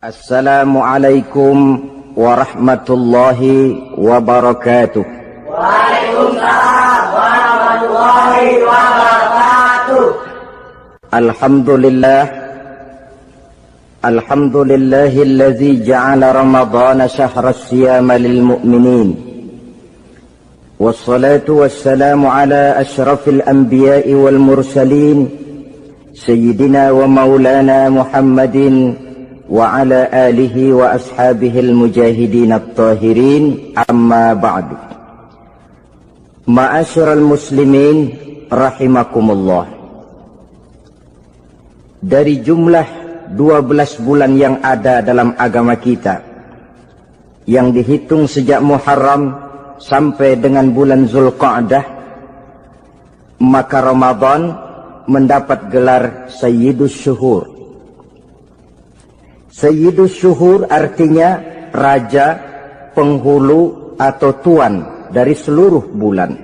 Assalamualaikum warahmatullahi wabarakatuh. Waalaikumsalam warahmatullahi wabarakatuh. Alhamdulillahilladzi ja'ala ramadhana syahra siyama lil mu'minin. Wassalatu wassalamu ala asyrafil anbiya'i wal mursalin sayyidina wa maulana Muhammadin wa ala alihi wa ashabihil mujahidin at-tahirin, amma ba'du. Ma'asyiral muslimin rahimakumullah. Dari jumlah 12 bulan yang ada dalam agama kita, yang dihitung sejak Muharram sampai dengan bulan Zulqa'dah, maka Ramadan mendapat gelar Sayyidus Syuhur. Sayyidus Syuhur artinya raja, penghulu atau tuan dari seluruh bulan.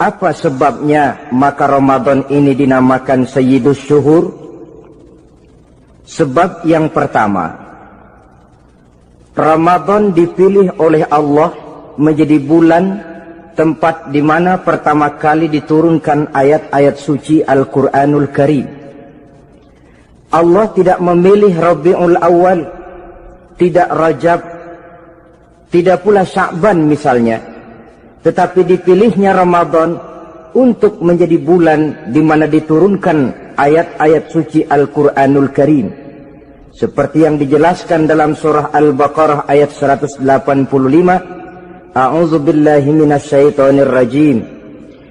Apa sebabnya maka Ramadan ini dinamakan Sayyidus Syuhur? Sebab yang pertama, Ramadan dipilih oleh Allah menjadi bulan tempat di mana pertama kali diturunkan ayat-ayat suci Al-Quranul Karim. Allah tidak memilih Rabiul Awal, tidak Rajab, tidak pula Sya'ban misalnya, tetapi dipilihnya Ramadan untuk menjadi bulan di mana diturunkan ayat-ayat suci Al-Quranul Karim, seperti yang dijelaskan dalam surah Al-Baqarah ayat 185. A'udzu billahi minasyaitonir rajim.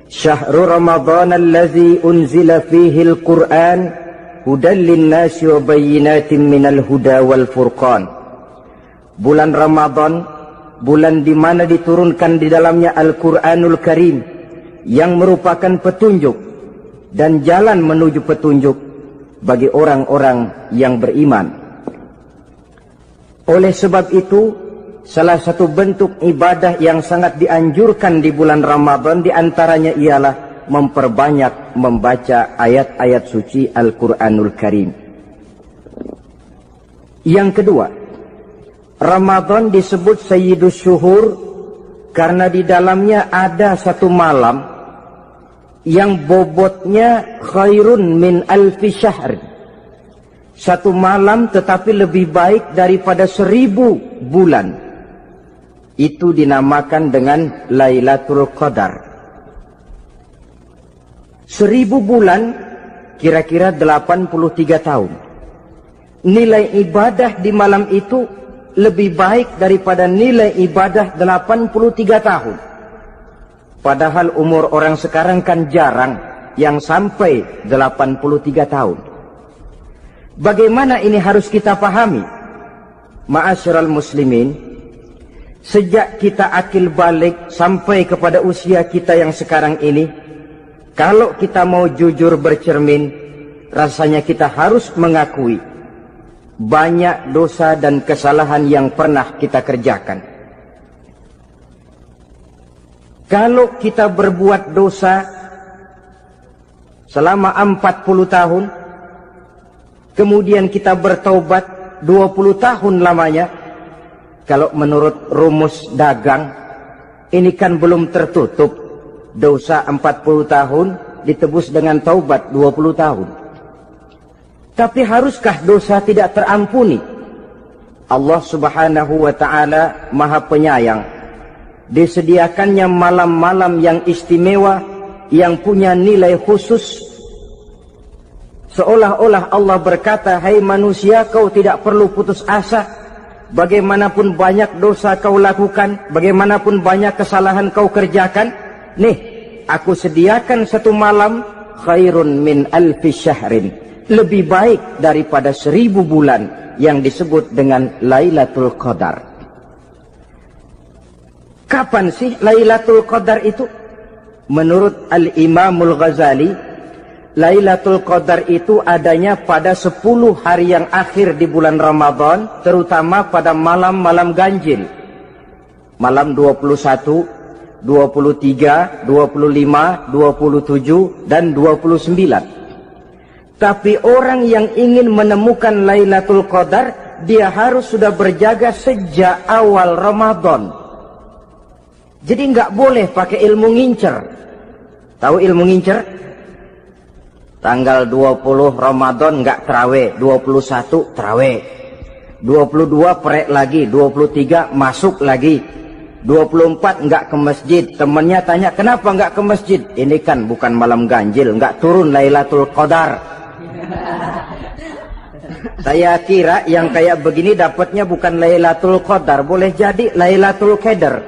Syahrul Ramadan allazi unzila fihi al-Qur'an hudan linnasi wa bayyinatin minal huda wal furqan. Bulan Ramadan, bulan di mana diturunkan di dalamnya Al-Qur'anul Karim, yang merupakan petunjuk dan jalan menuju petunjuk bagi orang-orang yang beriman. Oleh sebab itu, salah satu bentuk ibadah yang sangat dianjurkan di bulan Ramadan diantaranya ialah memperbanyak membaca ayat-ayat suci Al-Quranul Karim. Yang kedua, Ramadan disebut Sayyidus Syuhur karena di dalamnya ada satu malam yang bobotnya khairun min alfi syahr. Satu malam tetapi lebih baik daripada 1000 bulan. Itu dinamakan dengan Lailatul Qadar. 1000 bulan kira-kira 83 tahun. Nilai ibadah di malam itu lebih baik daripada nilai ibadah 83 tahun. Padahal umur orang sekarang kan jarang yang sampai 83 tahun. Bagaimana ini harus kita pahami? Ma'asyiral muslimin, sejak kita akil balik sampai kepada usia kita yang sekarang ini, kalau kita mau jujur bercermin, rasanya kita harus mengakui banyak dosa dan kesalahan yang pernah kita kerjakan. Kalau kita berbuat dosa selama 40 tahun, kemudian kita bertaubat 20 tahun lamanya, kalau menurut rumus dagang, ini kan belum tertutup. Dosa 40 tahun ditebus dengan taubat 20 tahun. Tapi haruskah dosa tidak terampuni? Allah Subhanahu wa ta'ala Maha Penyayang. Disediakannya malam-malam yang istimewa, yang punya nilai khusus. Seolah-olah Allah berkata, hai manusia, kau tidak perlu putus asa. Bagaimanapun banyak dosa kau lakukan, bagaimanapun banyak kesalahan kau kerjakan, nih, aku sediakan satu malam khairun min alfi syahrin, lebih baik daripada 1000 bulan, yang disebut dengan Lailatul Qadar. Kapan sih Lailatul Qadar itu? Menurut Al-Imamul Ghazali, Lailatul Qadar itu adanya pada 10 hari yang akhir di bulan Ramadan, terutama pada malam-malam ganjil. Malam 21, 23, 25, 27, dan 29. Tapi orang yang ingin menemukan Lailatul Qadar, dia harus sudah berjaga sejak awal Ramadan. Jadi nggak boleh pakai ilmu ngincer. Tahu ilmu ngincer? Tanggal 20 Ramadan nggak terawih, 21 terawih, 22 perek lagi, 23 masuk lagi, 24 nggak ke masjid. Temannya tanya, kenapa nggak ke masjid? Ini kan bukan malam ganjil, nggak turun Lailatul Qadar. Saya kira yang kayak begini dapatnya bukan Lailatul Qadar, boleh jadi Lailatul Qadar.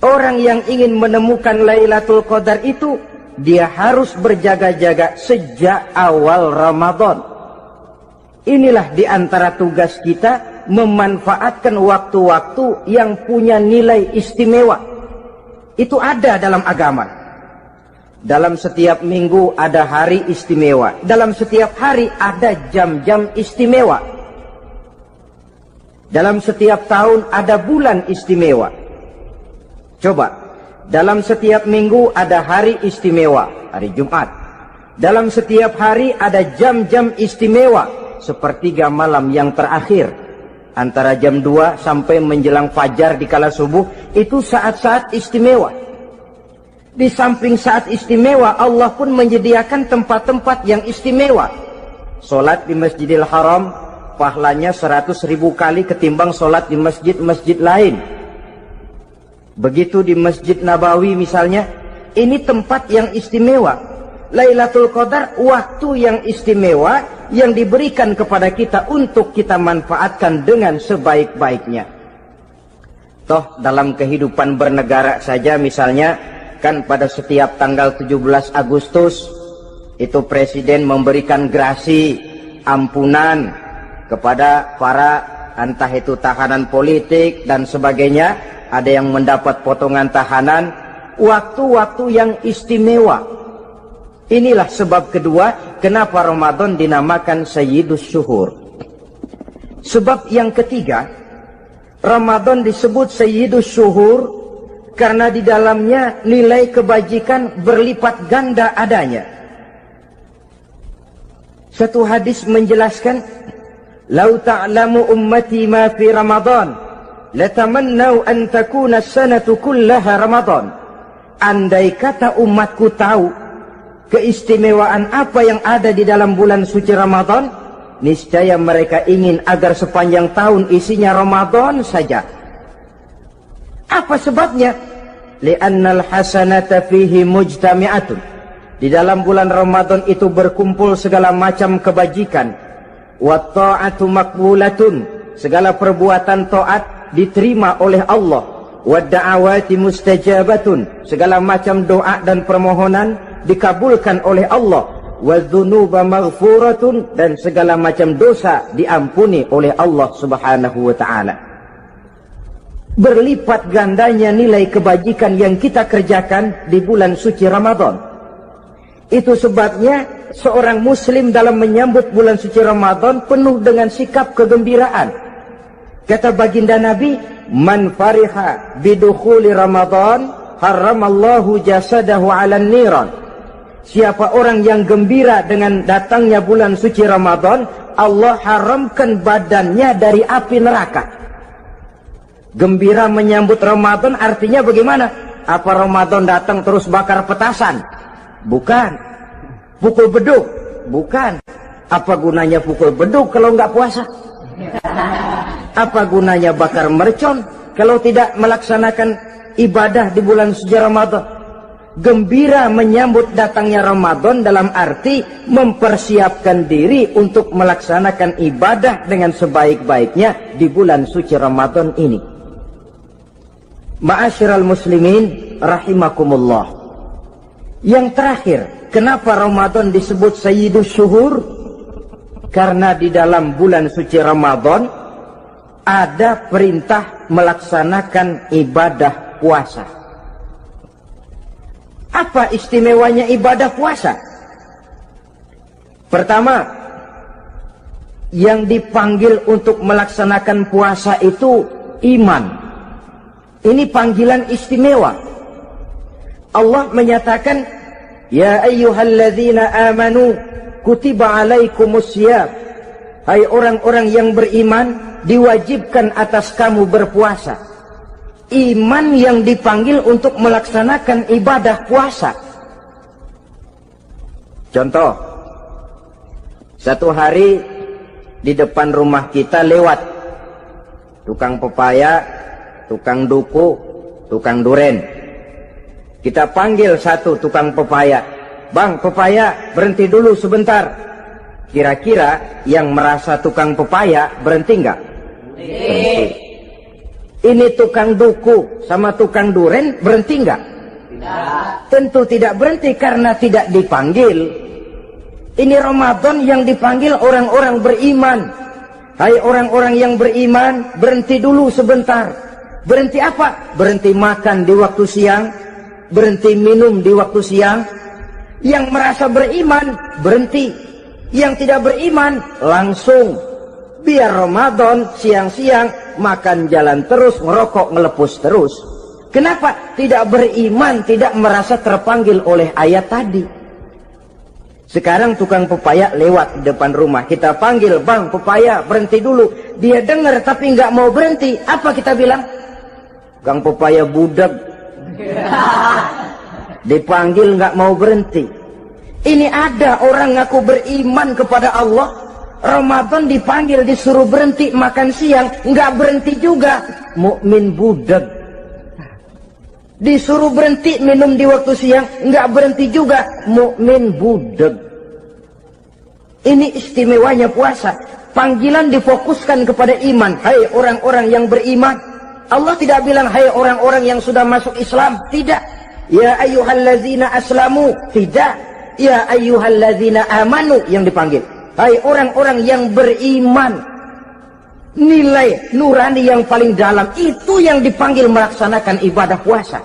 Orang yang ingin menemukan Lailatul Qadar itu, dia harus berjaga-jaga sejak awal Ramadan. Inilah di antara tugas kita, memanfaatkan waktu-waktu yang punya nilai istimewa. Itu ada dalam agama. Dalam setiap minggu ada hari istimewa. Dalam setiap hari ada jam-jam istimewa. Dalam setiap tahun ada bulan istimewa. Coba, dalam setiap minggu ada hari istimewa, hari Jumat. Dalam setiap hari ada jam-jam istimewa, sepertiga malam yang terakhir. Antara jam 2 sampai menjelang fajar di kala subuh, itu saat-saat istimewa. Di samping saat istimewa, Allah pun menyediakan tempat-tempat yang istimewa. Solat di Masjidil Haram, pahalanya 100.000 kali ketimbang solat di masjid-masjid lain. Begitu di Masjid Nabawi misalnya, ini tempat yang istimewa. Lailatul Qadar, waktu yang istimewa yang diberikan kepada kita untuk kita manfaatkan dengan sebaik-baiknya. Toh dalam kehidupan bernegara saja misalnya, kan pada setiap tanggal 17 Agustus itu presiden memberikan grasi ampunan kepada para entah itu tahanan politik dan sebagainya. Ada yang mendapat potongan tahanan. Waktu-waktu yang istimewa. Inilah sebab kedua kenapa Ramadan dinamakan Sayyidus Syuhur. Sebab yang ketiga, Ramadan disebut Sayyidus Syuhur karena di dalamnya nilai kebajikan berlipat ganda adanya. Satu hadis menjelaskan, "Lau ta'lamu ummati ma fi Ramadan, latamannau an takuna as-sanatu kullaha Ramadan." Andai kata umatku tahu keistimewaan apa yang ada di dalam bulan suci Ramadan, niscaya mereka ingin agar sepanjang tahun isinya Ramadan saja. Apa sebabnya? Li'annal hasanata fihi mujtami'atun. Di dalam bulan Ramadan itu berkumpul segala macam kebajikan. Wa ta'atu maqbulatun. Segala perbuatan taat diterima oleh Allah. Wa da'awati mustajabatun. Segala macam doa dan permohonan dikabulkan oleh Allah. Wa dzunuba maghfuratun. Dan segala macam dosa diampuni oleh Allah Subhanahu wa ta'ala. Berlipat gandanya nilai kebajikan yang kita kerjakan di bulan suci Ramadan. Itu sebabnya seorang muslim dalam menyambut bulan suci Ramadan penuh dengan sikap kegembiraan. Kata baginda Nabi, "Man fariha bidukhuli Ramadan, haramallahu jasadahu 'alan niran." Siapa orang yang gembira dengan datangnya bulan suci Ramadan, Allah haramkan badannya dari api neraka. Gembira menyambut Ramadan artinya bagaimana? Apa Ramadan datang terus bakar petasan? Bukan. Pukul beduk? Bukan. Apa gunanya pukul beduk kalau nggak puasa? Apa gunanya bakar mercon kalau tidak melaksanakan ibadah di bulan suci Ramadan? Gembira menyambut datangnya Ramadan dalam arti mempersiapkan diri untuk melaksanakan ibadah dengan sebaik-baiknya di bulan suci Ramadan ini. Ma'asyiral muslimin rahimakumullah. Yang terakhir, kenapa Ramadan disebut Sayyidus Syuhur? Karena di dalam bulan suci Ramadan ada perintah melaksanakan ibadah puasa. Apa istimewanya ibadah puasa? Pertama, yang dipanggil untuk melaksanakan puasa itu iman. Ini panggilan istimewa. Allah menyatakan, Ya ayyuhalladzina amanu kutiba alaikumusiyam. Hai orang-orang yang beriman, diwajibkan atas kamu berpuasa. Iman yang dipanggil untuk melaksanakan ibadah puasa. Contoh, satu hari di depan rumah kita lewat tukang pepaya, tukang duku, tukang duren. Kita panggil satu tukang pepaya, "Bang, pepaya, berhenti dulu sebentar." Kira-kira yang merasa tukang pepaya berhenti enggak? Berhenti. Ini tukang duku sama tukang duren berhenti enggak? Tidak. Tentu tidak berhenti karena tidak dipanggil. Ini Ramadan yang dipanggil orang-orang beriman. Hai orang-orang yang beriman, berhenti dulu sebentar. Berhenti apa? Berhenti makan di waktu siang, berhenti minum di waktu siang. Yang merasa beriman, berhenti. Yang tidak beriman, langsung. Biar Ramadan siang-siang makan jalan terus, ngerokok, ngelepus terus. Kenapa? Tidak beriman, tidak merasa terpanggil oleh ayat tadi. Sekarang tukang pepaya lewat di depan rumah. Kita panggil, "Bang, pepaya, berhenti dulu." Dia dengar tapi nggak mau berhenti. Apa kita bilang? Kang pepaya budak. Dipanggil nggak mau berhenti. Ini ada orang ngaku beriman kepada Allah. Ramadan dipanggil, disuruh berhenti makan siang, nggak berhenti juga. Mukmin budak. Disuruh berhenti minum di waktu siang, nggak berhenti juga. Mukmin budak. Ini istimewanya puasa. Panggilan difokuskan kepada iman. Hai orang-orang yang beriman. Allah tidak bilang hai orang-orang yang sudah masuk Islam. Tidak. Ya ayyuhalladzina aslamu. Tidak. Ya ayyuhalladzina amanu yang dipanggil. Hai orang-orang yang beriman. Nilai nurani yang paling dalam itu yang dipanggil melaksanakan ibadah puasa.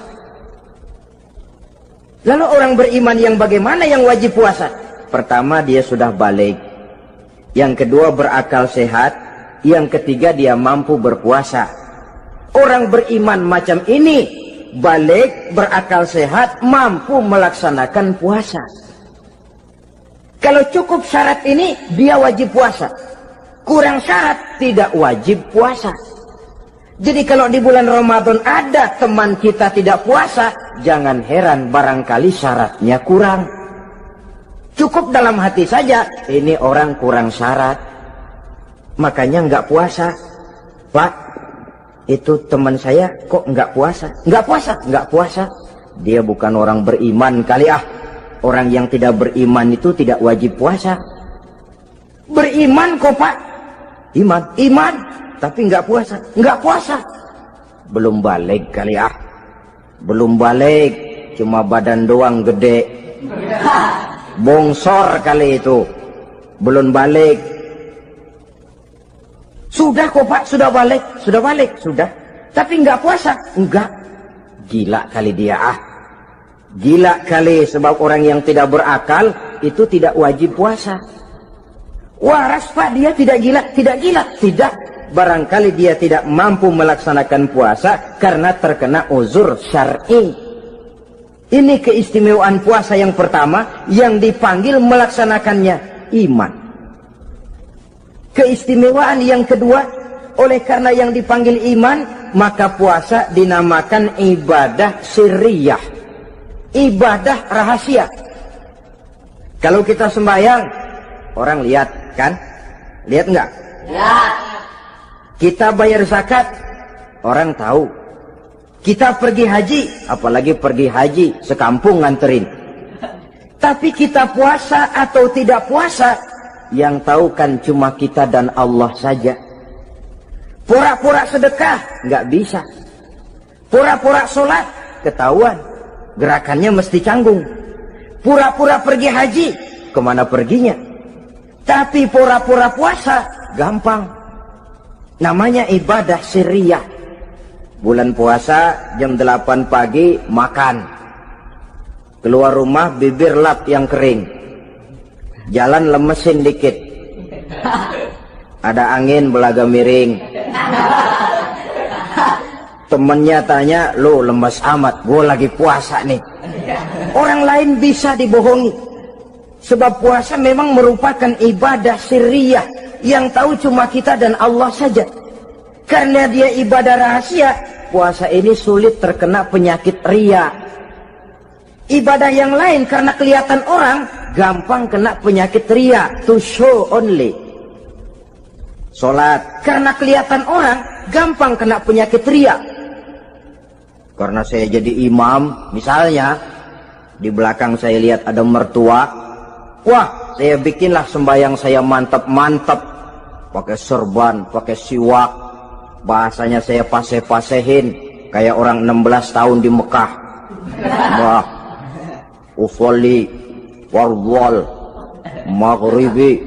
Lalu orang beriman yang bagaimana yang wajib puasa? Pertama, dia sudah balik. Yang kedua, berakal sehat. Yang ketiga, dia mampu berpuasa. Orang beriman macam ini, balik, berakal sehat, mampu melaksanakan puasa. Kalau cukup syarat ini, dia wajib puasa. Kurang syarat, tidak wajib puasa. Jadi kalau di bulan Ramadan ada teman kita tidak puasa, jangan heran barangkali syaratnya kurang. Cukup dalam hati saja, ini orang kurang syarat. Makanya nggak puasa. Pak, itu teman saya kok nggak puasa? Nggak puasa? Nggak puasa. Dia bukan orang beriman kali ah. Orang yang tidak beriman itu tidak wajib puasa. Beriman kok Pak? Iman. Tapi nggak puasa. Nggak puasa. Belum balik kali ah. Belum balik. Cuma badan doang gede. Bongsor kali itu. Belum balik. Sudah kok Pak, sudah balik. Sudah balik, sudah. Tapi nggak puasa. Enggak. Gila kali dia ah. Gila kali, sebab orang yang tidak berakal itu tidak wajib puasa. Waras Pak, dia tidak gila. Tidak gila. Tidak. Barangkali dia tidak mampu melaksanakan puasa karena terkena uzur syar'i. Ini keistimewaan puasa yang pertama, yang dipanggil melaksanakannya iman. Keistimewaan yang kedua, oleh karena yang dipanggil iman, maka puasa dinamakan ibadah sirriyah, ibadah rahasia. Kalau kita sembahyang, orang lihat kan? Lihat enggak? Lihat. Kita bayar zakat, orang tahu. Kita pergi haji, apalagi pergi haji, sekampung nganterin. Tapi kita puasa atau tidak puasa, yang tahu kan cuma kita dan Allah saja. Pura-pura sedekah, nggak bisa. Pura-pura sholat, ketahuan. Gerakannya mesti canggung. Pura-pura pergi haji, kemana perginya? Tapi pura-pura puasa, gampang. Namanya ibadah sirriyah. Bulan puasa jam 8 pagi makan. Keluar rumah bibir lap yang kering. Jalan lemesin dikit. Ada angin belaga miring. Temennya tanya, "Lu lemes amat, gue lagi puasa nih." Orang lain bisa dibohongi. Sebab puasa memang merupakan ibadah sirriyah yang tahu cuma kita dan Allah saja. Karena dia ibadah rahasia, puasa ini sulit terkena penyakit riya. Ibadah yang lain karena kelihatan orang, gampang kena penyakit riya, to show only. Sholat karena kelihatan orang, gampang kena penyakit riya. Karena saya jadi imam, misalnya di belakang saya lihat ada mertua, wah, saya bikinlah sembahyang saya mantap-mantap, pakai serban, pakai siwak, bahasanya saya paseh-pasehin kayak orang 16 tahun di Mekah. Wah, usolli warwal maghribi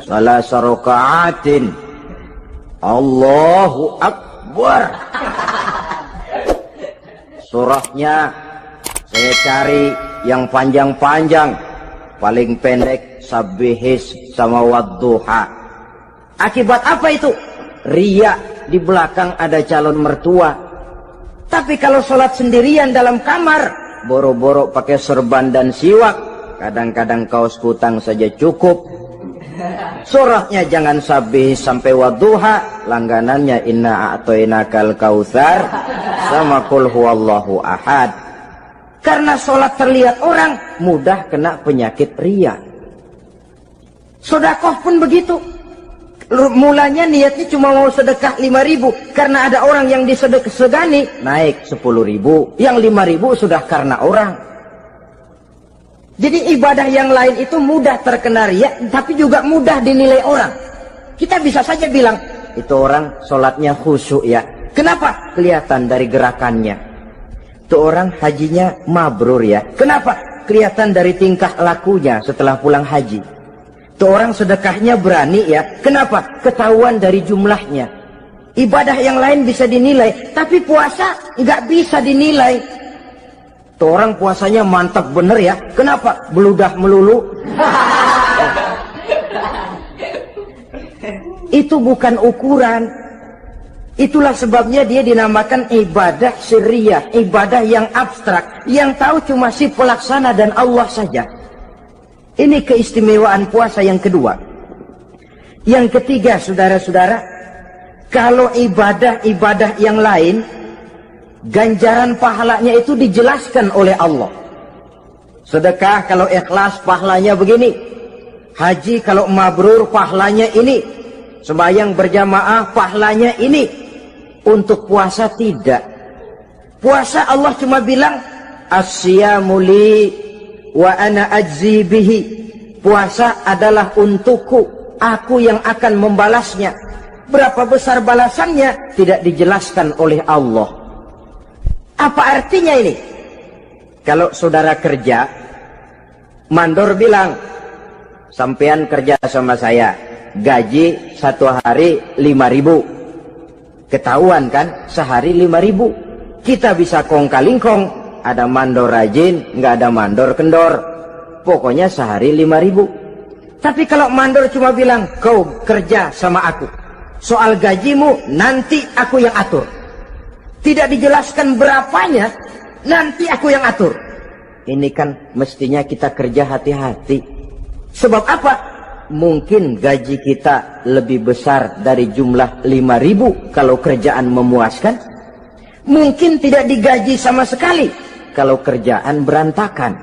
salasa raka'atin Allahu Akbar. Surahnya saya cari yang panjang-panjang, paling pendek Sabbihis sama Wadduha. Akibat apa itu? Riya, di belakang ada calon mertua. Tapi kalau sholat sendirian dalam kamar, boro-boro pakai serban dan siwak, kadang-kadang kaos kutang saja cukup. Surahnya jangan Sabbihis sampai Wadduha, langganannya Inna A'toinakal Kautsar sama Qul Huwallahu Ahad. Karena sholat terlihat orang, mudah kena penyakit riya. Sedekah pun begitu. Mulanya niatnya cuma mau sedekah 5.000, karena ada orang yang disedekahani naik 10.000, yang 5.000 sudah karena orang. Jadi ibadah yang lain itu mudah terkena riya, tapi juga mudah dinilai orang. Kita bisa saja bilang, itu orang sholatnya khusyuk ya. Kenapa? Kelihatan dari gerakannya. Itu orang hajinya mabrur ya. Kenapa? Kelihatan dari tingkah lakunya setelah pulang haji. Itu orang sedekahnya berani ya. Kenapa? Ketahuan dari jumlahnya. Ibadah yang lain bisa dinilai, tapi puasa nggak bisa dinilai. Itu orang puasanya mantap bener ya. Kenapa? Beludah melulu. Itu bukan ukuran. Itulah sebabnya dia dinamakan ibadah sirriyah, ibadah yang abstrak, yang tahu cuma si pelaksana dan Allah saja. Ini keistimewaan puasa yang kedua. Yang ketiga, saudara-saudara, kalau ibadah-ibadah yang lain, ganjaran pahalanya itu dijelaskan oleh Allah. Sedekah kalau ikhlas pahalanya begini, haji kalau mabrur pahalanya ini, sembahyang berjamaah pahalanya ini. Untuk puasa tidak. Puasa Allah cuma bilang as-siyamu li wa ana ajzi bihi. Puasa adalah untukku, aku yang akan membalasnya. Berapa besar balasannya tidak dijelaskan oleh Allah. Apa artinya ini? Kalau saudara kerja, mandor bilang, sampean kerja sama saya, gaji satu hari 5.000. Ketahuan kan, sehari 5.000. Kita bisa kong-kalingkong, ada mandor rajin, nggak ada mandor kendor. Pokoknya sehari 5.000. Tapi kalau mandor cuma bilang, kau kerja sama aku, soal gajimu nanti aku yang atur. Tidak dijelaskan berapanya, nanti aku yang atur. Ini kan mestinya kita kerja hati-hati. Sebab apa? Mungkin gaji kita lebih besar dari jumlah 5.000 kalau kerjaan memuaskan. Mungkin tidak digaji sama sekali kalau kerjaan berantakan.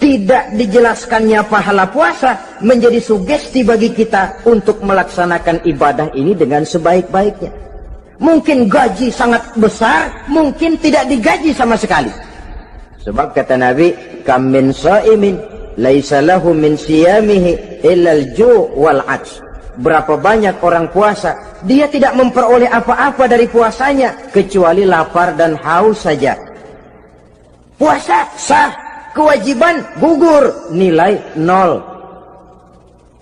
Tidak dijelaskannya pahala puasa menjadi sugesti bagi kita untuk melaksanakan ibadah ini dengan sebaik-baiknya. Mungkin gaji sangat besar, mungkin tidak digaji sama sekali. Sebab kata Nabi, kam min sha'imin laisa lahu min siyamihi illa al-ju' wal 'atsh. Berapa banyak orang puasa, dia tidak memperoleh apa-apa dari puasanya kecuali lapar dan haus saja. Puasa sah, kewajiban gugur, nilai 0.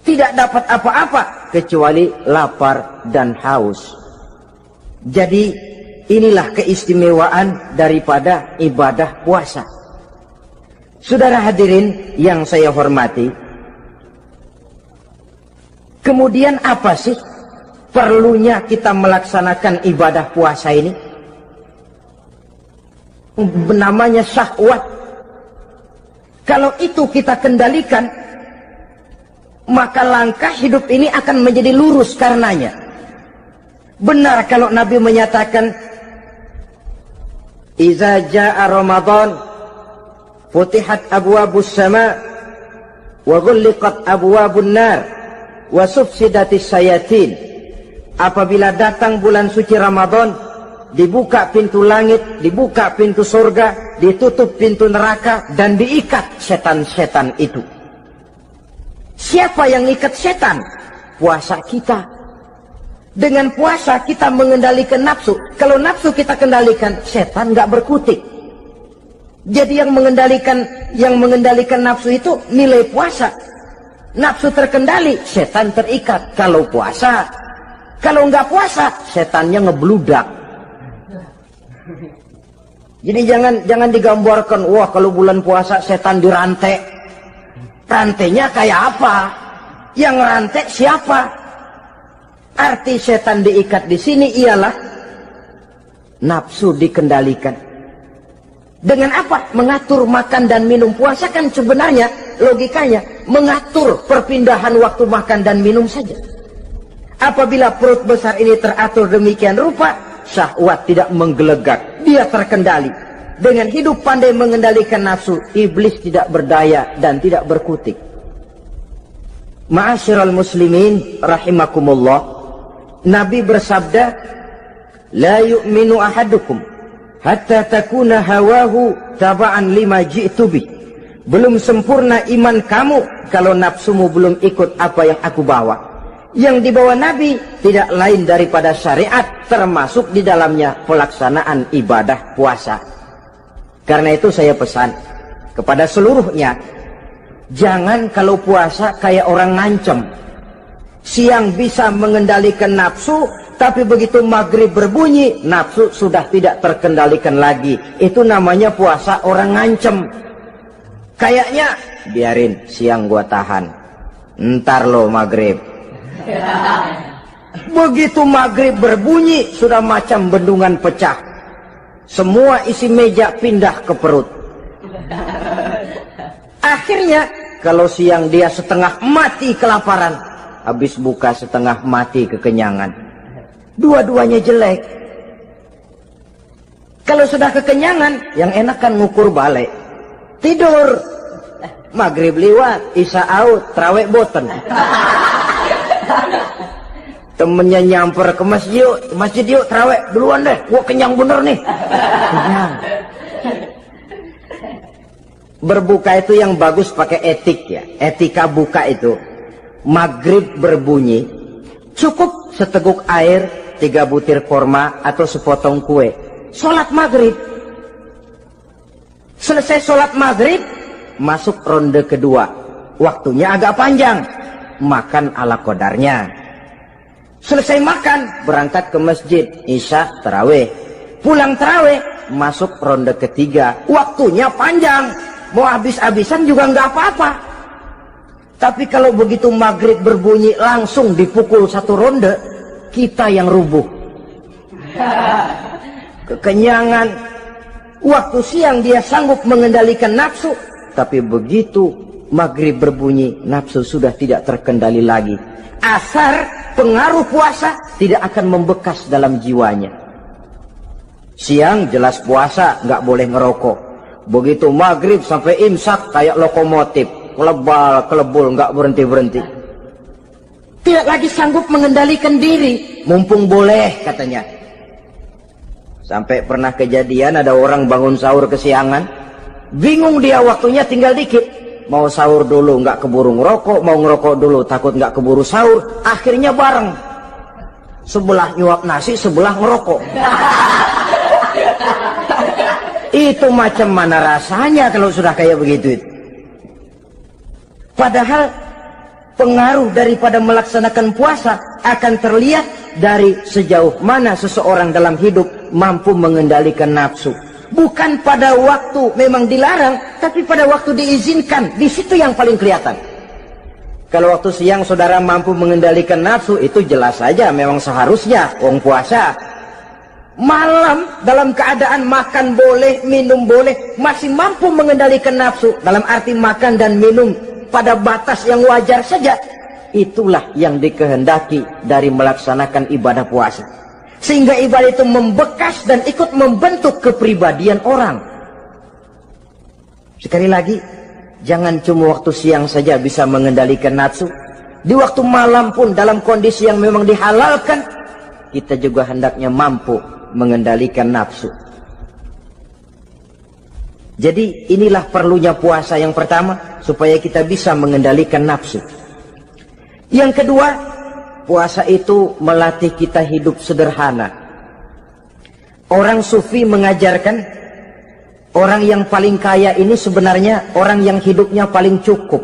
Tidak dapat apa-apa kecuali lapar dan haus. Jadi inilah keistimewaan daripada ibadah puasa. Saudara hadirin yang saya hormati, kemudian apa sih perlunya kita melaksanakan ibadah puasa ini? namanya syahwat. Kalau itu kita kendalikan, maka langkah hidup ini akan menjadi lurus karenanya. Benar kalau Nabi menyatakan, "Iza jaa Ramadan, futihat abwabus sama, wa ghulliqat abwabun nar, wa sufsidatis sayatin." Apabila datang bulan suci Ramadan, dibuka pintu langit, dibuka pintu surga, ditutup pintu neraka, dan diikat setan-setan itu. Siapa yang ikat setan? Puasa kita. Dengan puasa kita mengendalikan nafsu. Kalau nafsu kita kendalikan, setan nggak berkutik. Jadi yang mengendalikan nafsu itu nilai puasa. Nafsu terkendali, setan terikat. Kalau puasa, kalau nggak puasa, setannya ngebludak. Jadi jangan digambarkan, wah kalau bulan puasa setan dirantai. Rantainya kayak apa? Yang rantai siapa? Arti setan diikat di sini ialah nafsu dikendalikan. Dengan apa? Mengatur makan dan minum. Puasa kan sebenarnya logikanya mengatur perpindahan waktu makan dan minum saja. Apabila perut besar ini teratur demikian rupa, syahwat tidak menggelegak, dia terkendali. Dengan hidup pandai mengendalikan nafsu, iblis tidak berdaya dan tidak berkutik. Ma'asyiral muslimin rahimakumullah, Nabi bersabda, "La yu'minu ahadukum hatta takuna hawahu taba'an lima ji'tu bih." Belum sempurna iman kamu kalau nafsumu belum ikut apa yang aku bawa. Yang dibawa Nabi tidak lain daripada syariat, termasuk di dalamnya pelaksanaan ibadah puasa. Karena itu saya pesan kepada seluruhnya, jangan kalau puasa kayak orang ngancem. Siang bisa mengendalikan nafsu, tapi begitu maghrib berbunyi, nafsu sudah tidak terkendalikan lagi. Itu namanya puasa orang ngancem. Kayaknya, biarin siang gua tahan, ntar lo maghrib. Begitu maghrib berbunyi, sudah macam bendungan pecah. Semua isi meja pindah ke perut. Akhirnya, kalau siang dia setengah mati kelaparan, habis buka setengah mati kekenyangan. Dua-duanya jelek. Kalau sudah kekenyangan, yang enak kan ngukur balik. Tidur. Maghrib liwat, isya out, trawek boten. Temennya nyamper ke masjid yuk trawek duluan deh, gua kenyang bener nih. Kenyang. Berbuka itu yang bagus pakai etik ya, etika buka itu. Maghrib berbunyi, cukup seteguk air, 3 butir korma atau sepotong kue. Sholat maghrib. Selesai sholat maghrib, masuk ronde kedua. Waktunya agak panjang, makan ala qadarnya. Selesai makan, berangkat ke masjid, isya tarawih. Pulang tarawih, masuk ronde ketiga. Waktunya panjang, mau habis-habisan juga nggak apa-apa. Tapi kalau begitu maghrib berbunyi langsung dipukul 1 ronde, kita yang rubuh. Kekenyangan. Waktu siang dia sanggup mengendalikan nafsu, tapi begitu maghrib berbunyi, nafsu sudah tidak terkendali lagi. Asar pengaruh puasa tidak akan membekas dalam jiwanya. Siang jelas puasa, nggak boleh ngerokok. Begitu maghrib sampai imsak kayak lokomotif, kelebul, nggak berhenti-berhenti. Tidak lagi sanggup mengendalikan diri, mumpung boleh katanya. Sampai pernah kejadian ada orang bangun sahur kesiangan, bingung dia waktunya tinggal dikit. Mau sahur dulu nggak keburu ngerokok, mau ngerokok dulu takut nggak keburu sahur, akhirnya bareng. Sebelah nyuap nasi, sebelah ngerokok. Itu macam mana rasanya kalau sudah kayak begitu itu? Padahal pengaruh daripada melaksanakan puasa akan terlihat dari sejauh mana seseorang dalam hidup mampu mengendalikan nafsu. Bukan pada waktu memang dilarang, tapi pada waktu diizinkan. Di situ yang paling kelihatan. Kalau waktu siang saudara mampu mengendalikan nafsu, itu jelas saja memang seharusnya orang puasa. malam dalam keadaan makan boleh, minum boleh, masih mampu mengendalikan nafsu, dalam arti makan dan minum pada batas yang wajar saja, itulah yang dikehendaki dari melaksanakan ibadah puasa. Sehingga ibadah itu membekas dan ikut membentuk kepribadian orang. Sekali lagi, jangan cuma waktu siang saja bisa mengendalikan nafsu. Di waktu malam pun dalam kondisi yang memang dihalalkan, kita juga hendaknya mampu mengendalikan nafsu. Jadi inilah perlunya puasa yang pertama, supaya kita bisa mengendalikan nafsu. Yang kedua, puasa itu melatih kita hidup sederhana. Orang sufi mengajarkan, orang yang paling kaya ini sebenarnya orang yang hidupnya paling cukup.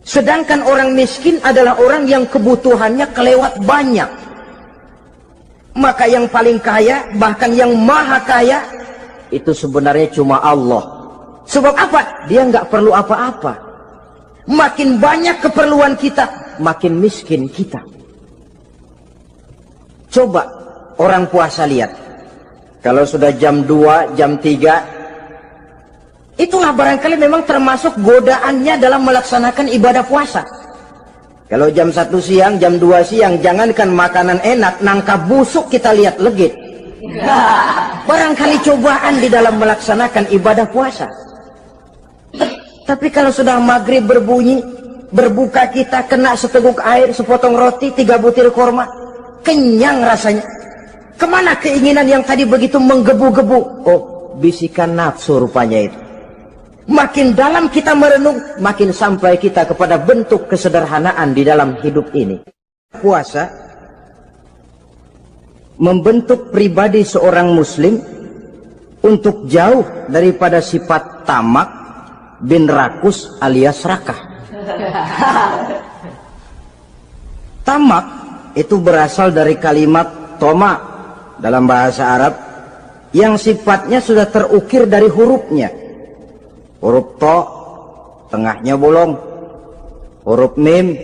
Sedangkan orang miskin adalah orang yang kebutuhannya kelewat banyak. Maka yang paling kaya, bahkan yang maha kaya, itu sebenarnya cuma Allah. Sebab apa? Dia nggak perlu apa-apa. Makin banyak keperluan kita, makin miskin kita. Coba orang puasa lihat. Kalau sudah jam 2, jam 3, itulah barangkali memang termasuk godaannya dalam melaksanakan ibadah puasa. Kalau jam 1 siang, jam 2 siang, jangankan makanan enak, nangka busuk kita lihat legit. Barangkali cobaan di dalam melaksanakan ibadah puasa. Tapi kalau sudah maghrib berbunyi, berbuka kita kena seteguk air, sepotong roti, 3 butir korma, kenyang rasanya. Kemana keinginan yang tadi begitu menggebu-gebu? Oh, bisikan nafsu rupanya itu. Makin dalam kita merenung, makin sampai kita kepada bentuk kesederhanaan di dalam hidup ini. Puasa membentuk pribadi seorang muslim untuk jauh daripada sifat tamak bin rakus alias rakah. Tamak itu berasal dari kalimat toma dalam bahasa Arab yang sifatnya sudah terukir dari hurufnya. Huruf to, tengahnya bolong. Huruf mim,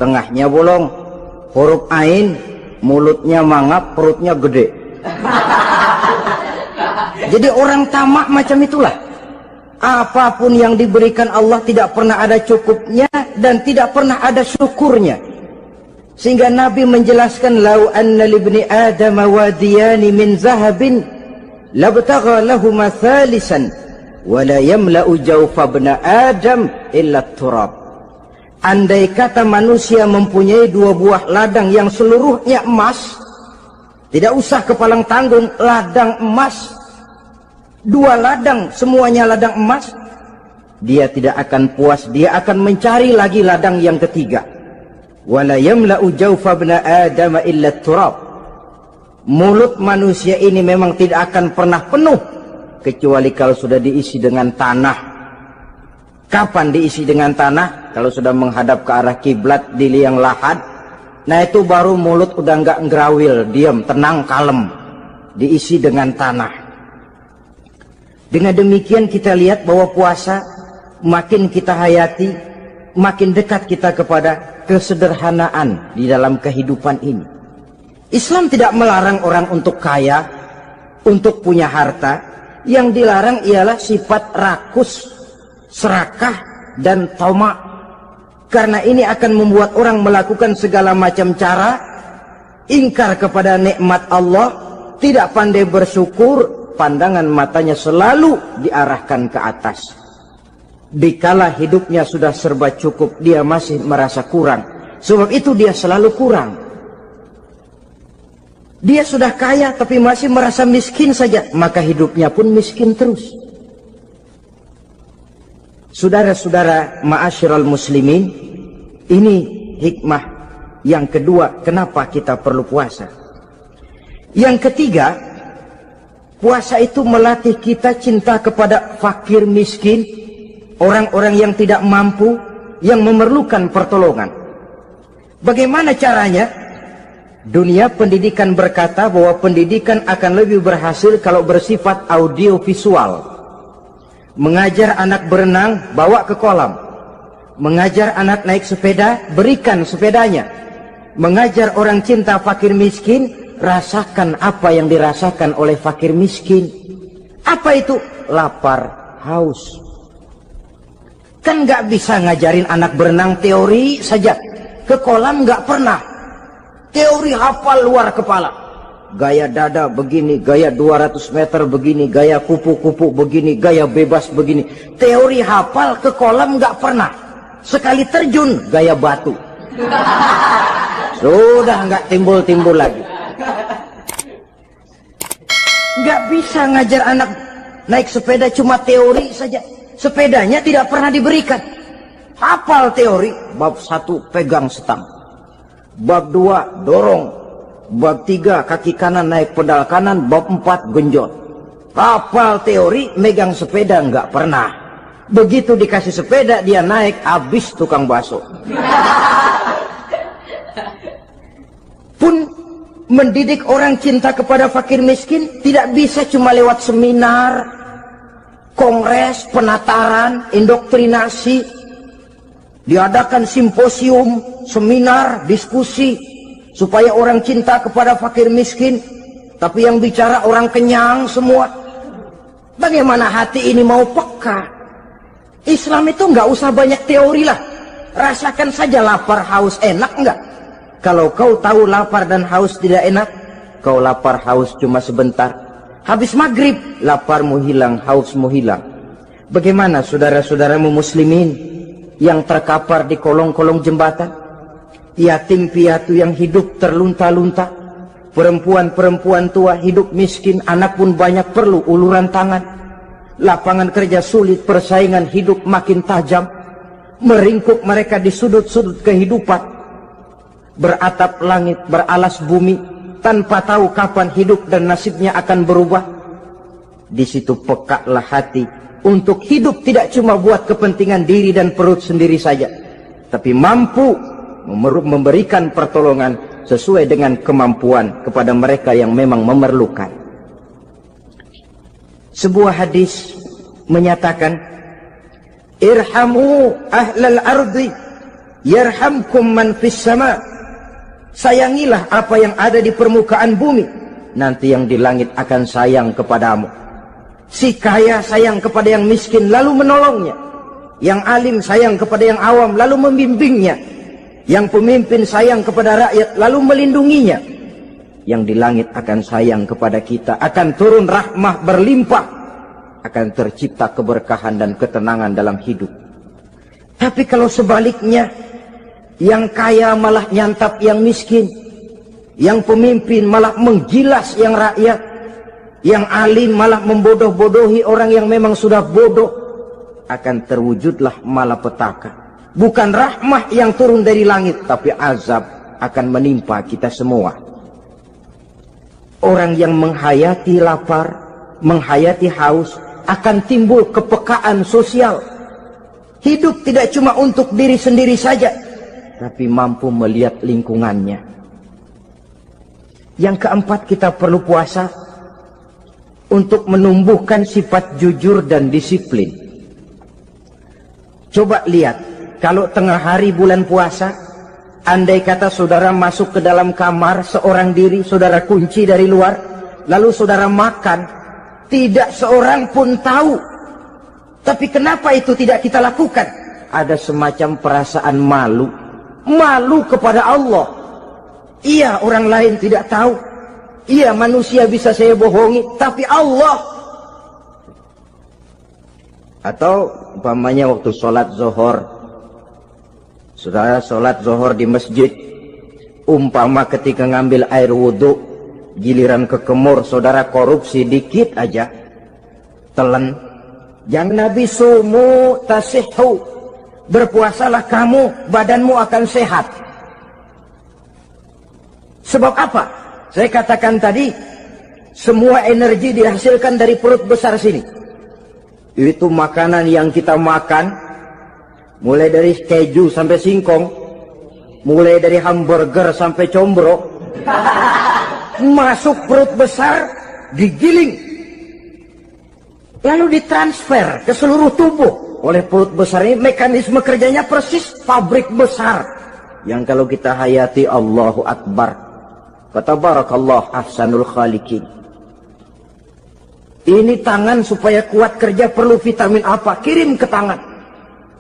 tengahnya bolong. Huruf ain, mulutnya mangap, perutnya gede. Jadi orang tamak macam itulah. Apapun yang diberikan Allah tidak pernah ada cukupnya dan tidak pernah ada syukurnya. Sehingga Nabi menjelaskan, lau anna libni Adam wadiyani min zahabin labtagha lahuma thalisan wala yamla'u jawfa ibna Adam illa turab. Andai kata manusia mempunyai 2 buah ladang yang seluruhnya emas, tidak usah kepalang tanggung, ladang emas, 2 ladang semuanya ladang emas, dia tidak akan puas, dia akan mencari lagi ladang yang ketiga. Wala yamla'u jawfa ibna Adam illa turab. Mulut manusia ini memang tidak akan pernah penuh kecuali kalau sudah diisi dengan tanah. Kapan diisi dengan tanah? Kalau sudah menghadap ke arah kiblat di liang lahat, nah itu baru mulut udah nggak ngerawil, diam, tenang, kalem, diisi dengan tanah. Dengan demikian kita lihat bahwa puasa makin kita hayati, makin dekat kita kepada kesederhanaan di dalam kehidupan ini. Islam tidak melarang orang untuk kaya, untuk punya harta. Yang dilarang ialah sifat rakus, serakah, dan tamak. Karena ini akan membuat orang melakukan segala macam cara, ingkar kepada nikmat Allah, tidak pandai bersyukur, pandangan matanya selalu diarahkan ke atas. Dikala hidupnya sudah serba cukup, dia masih merasa kurang. Sebab itu dia selalu kurang. Dia sudah kaya tapi masih merasa miskin saja, maka hidupnya pun miskin terus. Saudara-saudara ma'asyiral muslimin, ini hikmah yang kedua kenapa kita perlu puasa. Yang ketiga, puasa itu melatih kita cinta kepada fakir miskin, orang-orang yang tidak mampu, yang memerlukan pertolongan. Bagaimana caranya? Dunia pendidikan berkata bahwa pendidikan akan lebih berhasil kalau bersifat audiovisual. Mengajar anak berenang, bawa ke kolam. Mengajar anak naik sepeda, berikan sepedanya. Mengajar orang cinta fakir miskin, rasakan apa yang dirasakan oleh fakir miskin. Apa itu? Lapar, haus. Kan nggak bisa ngajarin anak berenang teori saja, ke kolam nggak pernah. Teori hafal luar kepala. Gaya dada begini, gaya 200 meter begini, gaya kupu-kupu begini, gaya bebas begini. Teori hafal, ke kolam nggak pernah. Sekali terjun gaya batu. Sudah nggak timbul-timbul lagi. Nggak bisa ngajar anak naik sepeda cuma teori saja. Sepedanya tidak pernah diberikan. Hafal teori, bab 1 pegang setang, bab 2 dorong, bab 3 kaki kanan naik pedal kanan, bab 4 genjot. Hafal teori, megang sepeda nggak pernah. Begitu dikasih sepeda dia naik, habis tukang bakso. Pun mendidik orang cinta kepada fakir miskin tidak bisa cuma lewat seminar, kongres, penataran, indoktrinasi. Diadakan simposium, seminar, diskusi supaya orang cinta kepada fakir miskin, tapi yang bicara orang kenyang semua. Bagaimana hati ini mau peka? Islam itu nggak usah banyak teori lah. Rasakan saja lapar, haus, enak nggak? Kalau kau tahu lapar dan haus tidak enak, kau lapar haus cuma sebentar. Habis maghrib, laparmu hilang, hausmu hilang. Bagaimana saudara-saudaramu muslimin yang terkapar di kolong-kolong jembatan? Yatim piatu yang hidup terlunta-lunta. Perempuan-perempuan tua hidup miskin, anak pun banyak perlu uluran tangan. Lapangan kerja sulit, persaingan hidup makin tajam. Meringkuk mereka di sudut-sudut kehidupan. Beratap langit, beralas bumi, tanpa tahu kapan hidup dan nasibnya akan berubah. Di situ pekaklah hati untuk hidup tidak cuma buat kepentingan diri dan perut sendiri saja, tapi mampu memberikan pertolongan sesuai dengan kemampuan kepada mereka yang memang memerlukan. Sebuah hadis menyatakan, irhamu ahlal ardi yarhamkum man fis sama. Sayangilah apa yang ada di permukaan bumi, nanti yang di langit akan sayang kepadamu. Si kaya sayang kepada yang miskin lalu menolongnya. Yang alim sayang kepada yang awam lalu membimbingnya. Yang pemimpin sayang kepada rakyat lalu melindunginya. Yang di langit akan sayang kepada kita, akan turun rahmah berlimpah, akan tercipta keberkahan dan ketenangan dalam hidup. Tapi kalau sebaliknya, yang kaya malah nyantap yang miskin, yang pemimpin malah menggilas yang rakyat, yang alim malah membodoh-bodohi orang yang memang sudah bodoh, akan terwujudlah malapetaka. Bukan rahmah yang turun dari langit, tapi azab akan menimpa kita semua. Orang yang menghayati lapar, menghayati haus, akan timbul kepekaan sosial. Hidup tidak cuma untuk diri sendiri saja, tapi mampu melihat lingkungannya. Yang keempat, kita perlu puasa untuk menumbuhkan sifat jujur dan disiplin. Coba lihat, kalau tengah hari bulan puasa, andai kata saudara masuk ke dalam kamar seorang diri, saudara kunci dari luar, lalu saudara makan, tidak seorang pun tahu. Tapi kenapa itu tidak kita lakukan? Ada semacam perasaan malu. Malu kepada Allah. Iya, orang lain tidak tahu. Iya, manusia bisa saya bohongi, tapi Allah. Atau umpamanya waktu sholat zuhur, saudara sholat zuhur di masjid, umpama ketika ngambil air wudhu, giliran ke kemur, saudara korupsi dikit aja, telan. Yang Nabi sumu tasihhu, berpuasalah kamu, badanmu akan sehat. Sebab apa? Saya katakan tadi, semua energi dihasilkan dari perut besar sini. Itu makanan yang kita makan, mulai dari keju sampai singkong, mulai dari hamburger sampai combro, masuk perut besar, digiling, lalu ditransfer ke seluruh tubuh oleh perut besar ini. Mekanisme kerjanya persis pabrik besar yang kalau kita hayati, Allahu Akbar, Fatabarakallah ahsanul khaliqin. Ini tangan supaya kuat kerja perlu vitamin apa? Kirim ke tangan.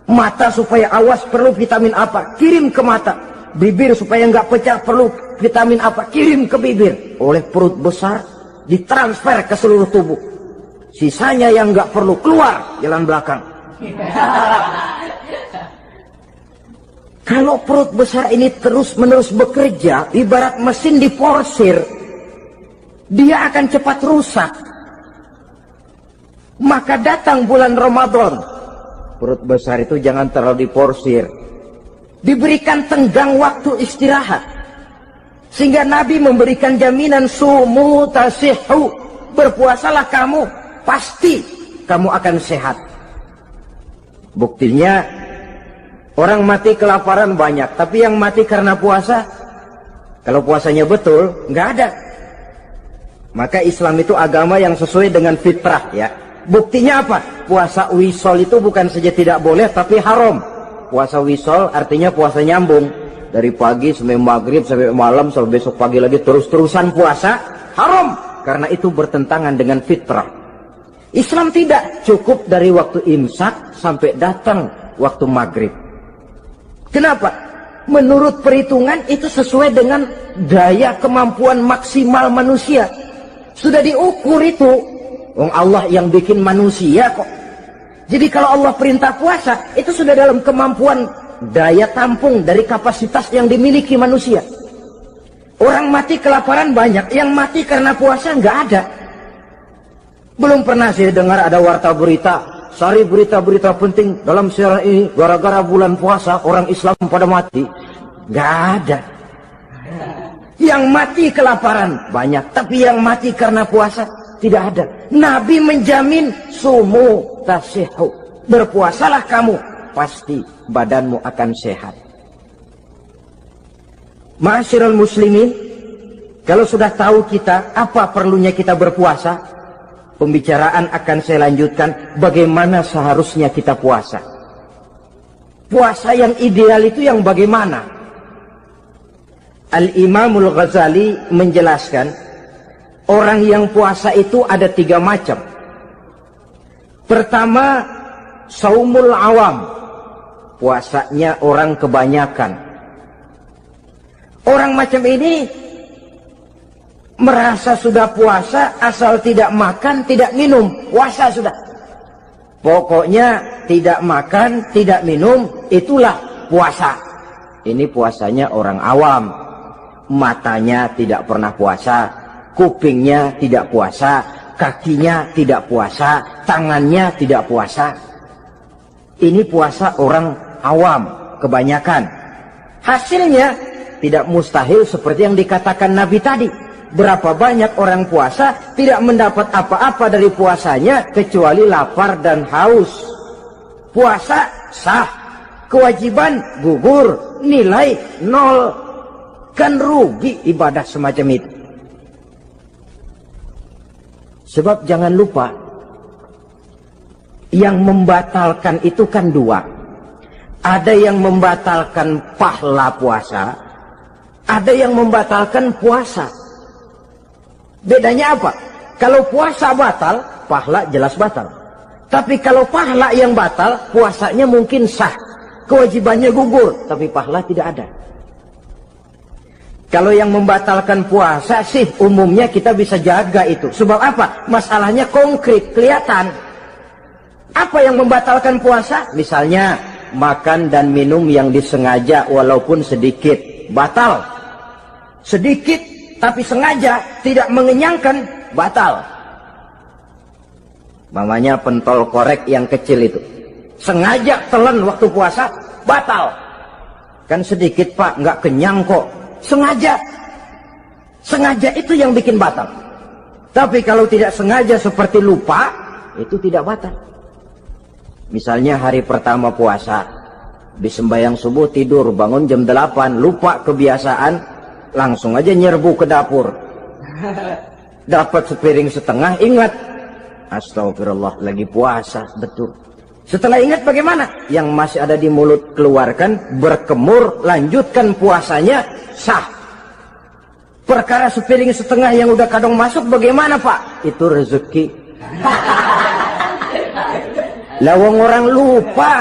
Mata supaya awas perlu vitamin apa? Kirim ke mata. Bibir supaya nggak pecah perlu vitamin apa? Kirim ke bibir. Oleh perut besar ditransfer ke seluruh tubuh. Sisanya yang nggak perlu keluar jalan belakang. Kalau perut besar ini terus-menerus bekerja, ibarat mesin diporsir, dia akan cepat rusak. Maka datang bulan Ramadan, perut besar itu jangan terlalu diporsir. Diberikan tenggang waktu istirahat. Sehingga Nabi memberikan jaminan sumu tasihhu. Berpuasalah kamu, pasti kamu akan sehat. Buktinya, orang mati kelaparan banyak, tapi yang mati karena puasa, kalau puasanya betul, nggak ada. Maka Islam itu agama yang sesuai dengan fitrah ya. Buktinya apa? Puasa wisol itu bukan saja tidak boleh, tapi haram. Puasa wisol artinya puasa nyambung. Dari pagi sampai maghrib, sampai malam, sampai besok pagi lagi terus-terusan puasa, haram. Karena itu bertentangan dengan fitrah. Islam tidak cukup dari waktu imsak sampai datang waktu maghrib. Kenapa? Menurut perhitungan itu sesuai dengan daya kemampuan maksimal manusia. Sudah diukur itu. Allah yang bikin manusia kok. Jadi kalau Allah perintah puasa, itu sudah dalam kemampuan daya tampung dari kapasitas yang dimiliki manusia. Orang mati kelaparan banyak, yang mati karena puasa nggak ada. Belum pernah saya dengar ada warta berita, sari berita-berita penting dalam siaran ini, gara-gara bulan puasa orang Islam pada mati. Nggak ada. Yang mati kelaparan banyak, tapi yang mati karena puasa tidak ada. Nabi menjamin sumu tasihhu. Berpuasalah kamu, pasti badanmu akan sehat. Ma'asyiral muslimin, kalau sudah tahu kita apa perlunya kita berpuasa, pembicaraan akan saya lanjutkan bagaimana seharusnya kita puasa. Puasa yang ideal itu yang bagaimana? Al-Imamul Ghazali menjelaskan, orang yang puasa itu ada 3 macam. Pertama, saumul awam, puasanya orang kebanyakan. Orang macam ini merasa sudah puasa asal tidak makan, tidak minum, puasa sudah. Pokoknya tidak makan, tidak minum, itulah puasa. Ini puasanya orang awam. Matanya tidak pernah puasa, kupingnya tidak puasa, kakinya tidak puasa, tangannya tidak puasa. Ini puasa orang awam, kebanyakan. Hasilnya tidak mustahil seperti yang dikatakan Nabi tadi. Berapa banyak orang puasa tidak mendapat apa-apa dari puasanya kecuali lapar dan haus. Puasa sah, kewajiban gugur, nilai 0. Kan rugi ibadah semacam itu. Sebab jangan lupa, yang membatalkan itu kan 2. Ada yang membatalkan pahala puasa, ada yang membatalkan puasa. Bedanya apa? Kalau puasa batal, pahala jelas batal. Tapi kalau pahala yang batal, puasanya mungkin sah, kewajibannya gugur, tapi pahala tidak ada. Kalau yang membatalkan puasa sih umumnya kita bisa jaga itu. Sebab apa? Masalahnya konkret, kelihatan. Apa yang membatalkan puasa? Misalnya makan dan minum yang disengaja walaupun sedikit, batal. Sedikit tapi sengaja tidak mengenyangkan, batal. Mamanya pentol korek yang kecil itu, sengaja telan waktu puasa, batal. Kan sedikit pak, nggak kenyang kok. Sengaja. Sengaja itu yang bikin batal. Tapi kalau tidak sengaja seperti lupa, itu tidak batal. Misalnya hari pertama puasa, di sembahyang subuh tidur, bangun jam 8, lupa kebiasaan, langsung aja nyerbu ke dapur. Dapat sepiring setengah, ingat, astagfirullah, lagi puasa, betul. Setelah ingat bagaimana? Yang masih ada di mulut keluarkan, berkemur, lanjutkan puasanya, sah. Perkara sepiring setengah yang udah kadang masuk bagaimana Pak? Itu rezeki. Lawang orang lupa.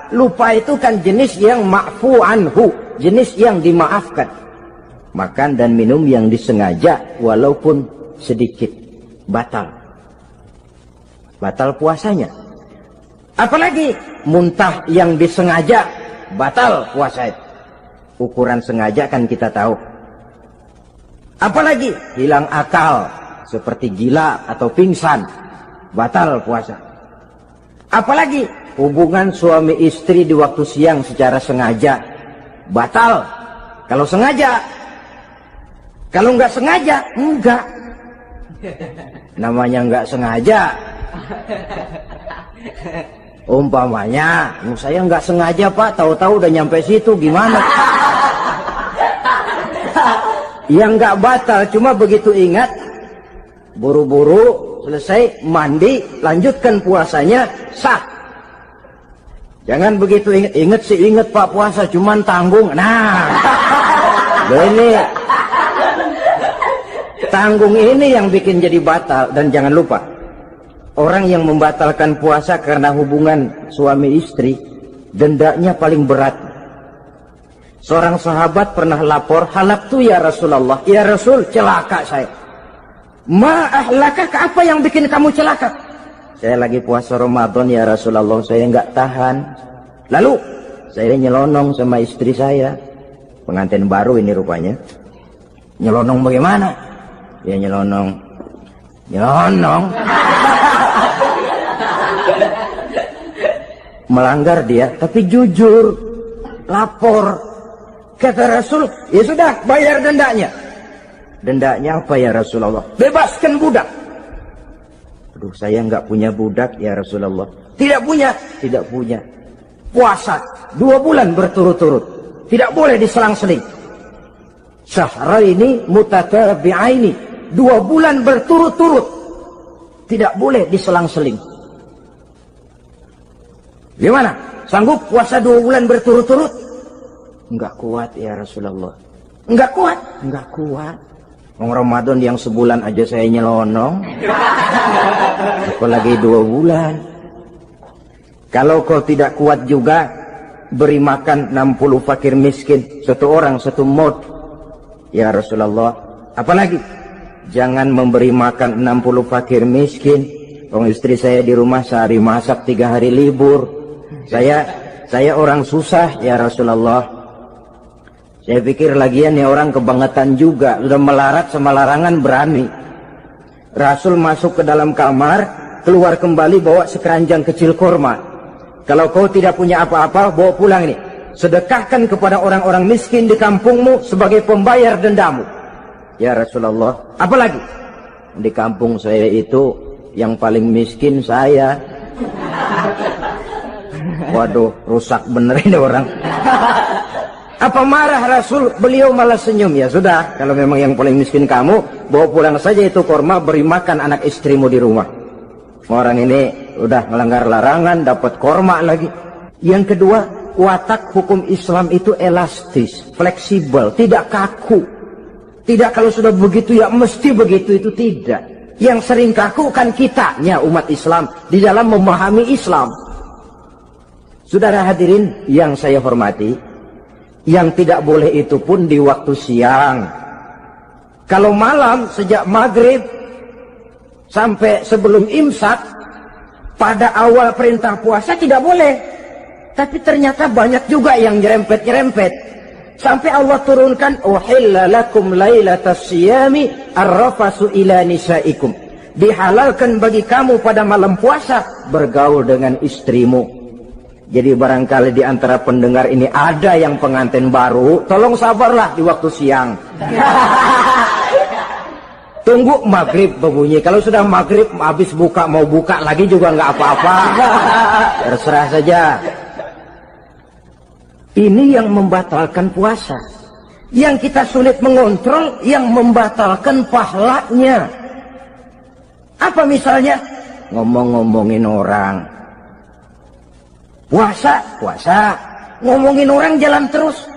Lupa itu kan jenis yang ma'fu anhu, jenis yang dimaafkan. Makan dan minum yang disengaja walaupun sedikit, batal. Batal puasanya. Apalagi muntah yang disengaja, batal puasa itu. Ukuran sengaja kan kita tahu. Apalagi hilang akal, seperti gila atau pingsan, batal puasa. Apalagi hubungan suami istri di waktu siang secara sengaja, batal. Kalau sengaja. Kalau nggak sengaja, enggak. Namanya nggak sengaja. Umpamanya, saya nggak sengaja Pak, tahu-tahu udah nyampe situ, gimana? Yang nggak batal, cuma begitu ingat, buru-buru selesai mandi, lanjutkan puasanya, sah. Jangan begitu ingat sih ingat Pak puasa, cuman tanggung. Nah, ini tanggung ini yang bikin jadi batal. Dan jangan lupa, orang yang membatalkan puasa karena hubungan suami istri, dendanya paling berat. Seorang sahabat pernah lapor, halaktu ya Rasulullah, ya Rasul, celaka saya. Ma ahlakaka, apa yang bikin kamu celaka? Saya lagi puasa Ramadan ya Rasulullah, saya nggak tahan. Lalu saya nyelonong sama istri saya, pengantin baru ini rupanya. Nyelonong bagaimana? Ya nyelonong. Melanggar dia, tapi jujur, lapor. Kata Rasul, ya sudah, bayar dendanya. Dendanya apa ya Rasulullah? Bebaskan budak. Aduh, saya nggak punya budak ya Rasulullah. Tidak punya? Tidak punya. Puasa 2 bulan berturut-turut, tidak boleh diselang-seling. Syahraini mutatabi'aini, 2 bulan berturut-turut, tidak boleh diselang-seling. Gimana? Sanggup puasa 2 bulan berturut-turut? Enggak kuat ya Rasulullah. Enggak kuat? Enggak kuat. Ramadan yang sebulan aja saya nyelonong, apalagi 2 bulan. Kalau kau tidak kuat juga, beri makan 60 fakir miskin, 1 orang 1 mod ya Rasulullah. Apalagi jangan memberi makan 60 fakir miskin. Istri saya di rumah sehari masak, 3 hari libur. Saya orang susah ya Rasulullah. Saya pikir lagian ya orang kebangetan juga, sudah melarat sama larangan berani. Rasul masuk ke dalam kamar, keluar kembali bawa sekeranjang kecil kurma. Kalau kau tidak punya apa-apa, bawa pulang ini. Sedekahkan kepada orang-orang miskin di kampungmu sebagai pembayar dendamu. Ya Rasulullah, apalagi? Di kampung saya itu yang paling miskin saya. Waduh, rusak bener ini orang. Apa marah Rasul? Beliau malah senyum. Ya sudah, kalau memang yang paling miskin kamu, bawa pulang saja itu kurma, beri makan anak istrimu di rumah. Orang ini udah melanggar larangan, dapat kurma lagi. Yang kedua, watak hukum Islam itu elastis, fleksibel, tidak kaku. Tidak kalau sudah begitu ya mesti begitu, itu tidak. Yang sering kaku kan kitanya umat Islam di dalam memahami Islam. Saudara hadirin yang saya hormati, yang tidak boleh itu pun di waktu siang. Kalau malam sejak maghrib sampai sebelum imsak, pada awal perintah puasa tidak boleh. Tapi ternyata banyak juga yang nyerempet-nyerempet. Sampai Allah turunkan, uhilla lakum lailatas siyami arrafasu ila nisaikum. Dihalalkan bagi kamu pada malam puasa bergaul dengan istrimu. Jadi barangkali di antara pendengar ini ada yang pengantin baru, tolong sabarlah di waktu siang. Tunggu maghrib berbunyi. Kalau sudah maghrib habis buka, mau buka lagi juga nggak apa-apa. Terserah saja. Ini yang membatalkan puasa. Yang kita sulit mengontrol, yang membatalkan pahalanya. Apa misalnya? Ngomong-ngomongin orang. Puasa, ngomongin orang jalan terus.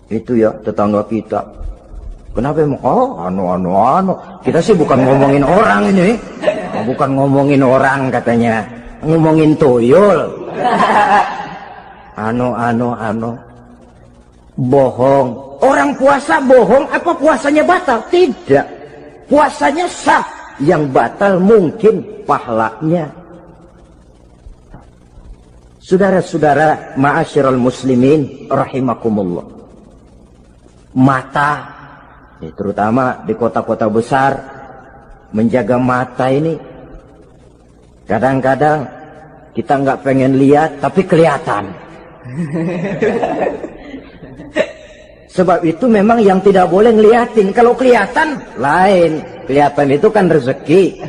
Itu ya tetangga kita. Kenapa emang? Oh, anu. Kita sih bukan ngomongin orang ini. Bukan ngomongin orang katanya. Ngomongin tuyul. Anu. Bohong. Orang puasa bohong, apa puasanya batal? Tidak. Puasanya sah. Yang batal mungkin pahalanya. Saudara-saudara, ma'asyiral muslimin rahimakumullah. Mata, terutama di kota-kota besar, menjaga mata ini kadang-kadang kita nggak pengen lihat tapi kelihatan. Sebab itu memang yang tidak boleh ngeliatin. Kalau kelihatan lain, kelihatan itu kan rezeki.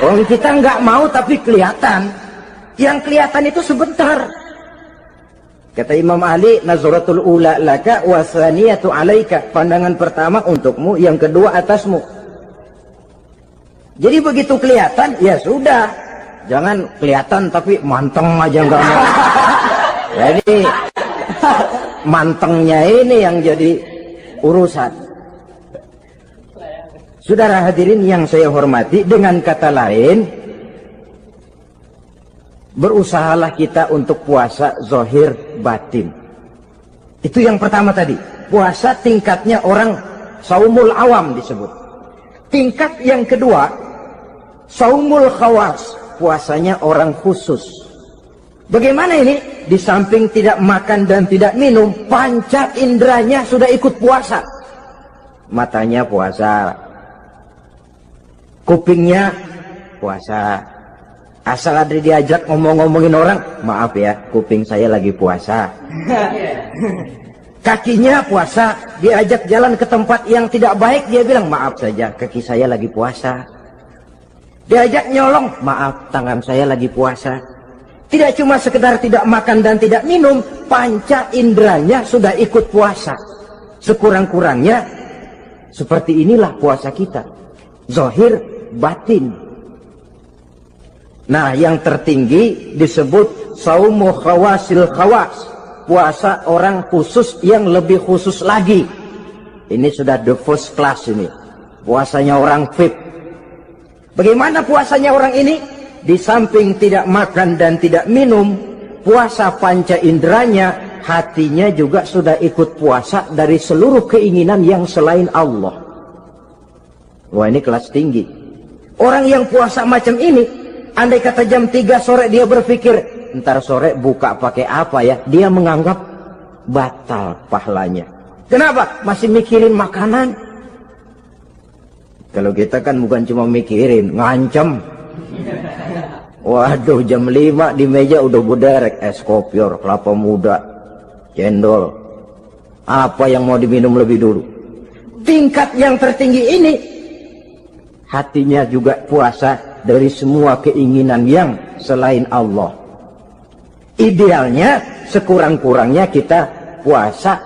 Orang kita nggak mau tapi kelihatan. Yang kelihatan itu sebentar. Kata Imam Ali, nazaratul ula laka wa tsaniyatu alaika. Pandangan pertama untukmu, yang kedua atasmu. Jadi begitu kelihatan, ya sudah. Jangan kelihatan tapi manteng aja enggak mau. Jadi mantengnya ini yang jadi urusan. Saudara hadirin yang saya hormati, dengan kata lain, berusahalah kita untuk puasa zahir batin. Itu yang pertama tadi. Puasa tingkatnya orang saumul awam disebut. Tingkat yang kedua, saumul khawas. Puasanya orang khusus. Bagaimana ini? Di samping tidak makan dan tidak minum, panca inderanya sudah ikut puasa. Matanya puasa, kupingnya puasa. Asal ada diajak ngomong-ngomongin orang, maaf ya, kuping saya lagi puasa. Kakinya puasa, diajak jalan ke tempat yang tidak baik, dia bilang maaf saja, kaki saya lagi puasa. Diajak nyolong, maaf, tangan saya lagi puasa. Tidak cuma sekedar tidak makan dan tidak minum, panca inderanya sudah ikut puasa. Sekurang-kurangnya seperti inilah puasa kita, zahir batin. Nah, yang tertinggi disebut saumu khawasil khawas, puasa orang khusus yang lebih khusus lagi. Ini sudah the first class ini, puasanya orang VIP. Bagaimana puasanya orang ini? Di samping tidak makan dan tidak minum, puasa panca inderanya, hatinya juga sudah ikut puasa dari seluruh keinginan yang selain Allah. Wah, ini kelas tinggi. Orang yang puasa macam ini, andai kata jam 3 sore dia berpikir, ntar sore buka pakai apa ya, dia menganggap batal pahalanya. Kenapa? Masih mikirin makanan. Kalau kita kan bukan cuma mikirin, ngancem. Waduh, jam 5 di meja udah berderek es kopior, kelapa muda, cendol. Apa yang mau diminum lebih dulu? Tingkat yang tertinggi ini, hatinya juga puasa dari semua keinginan yang selain Allah. Idealnya, sekurang-kurangnya kita puasa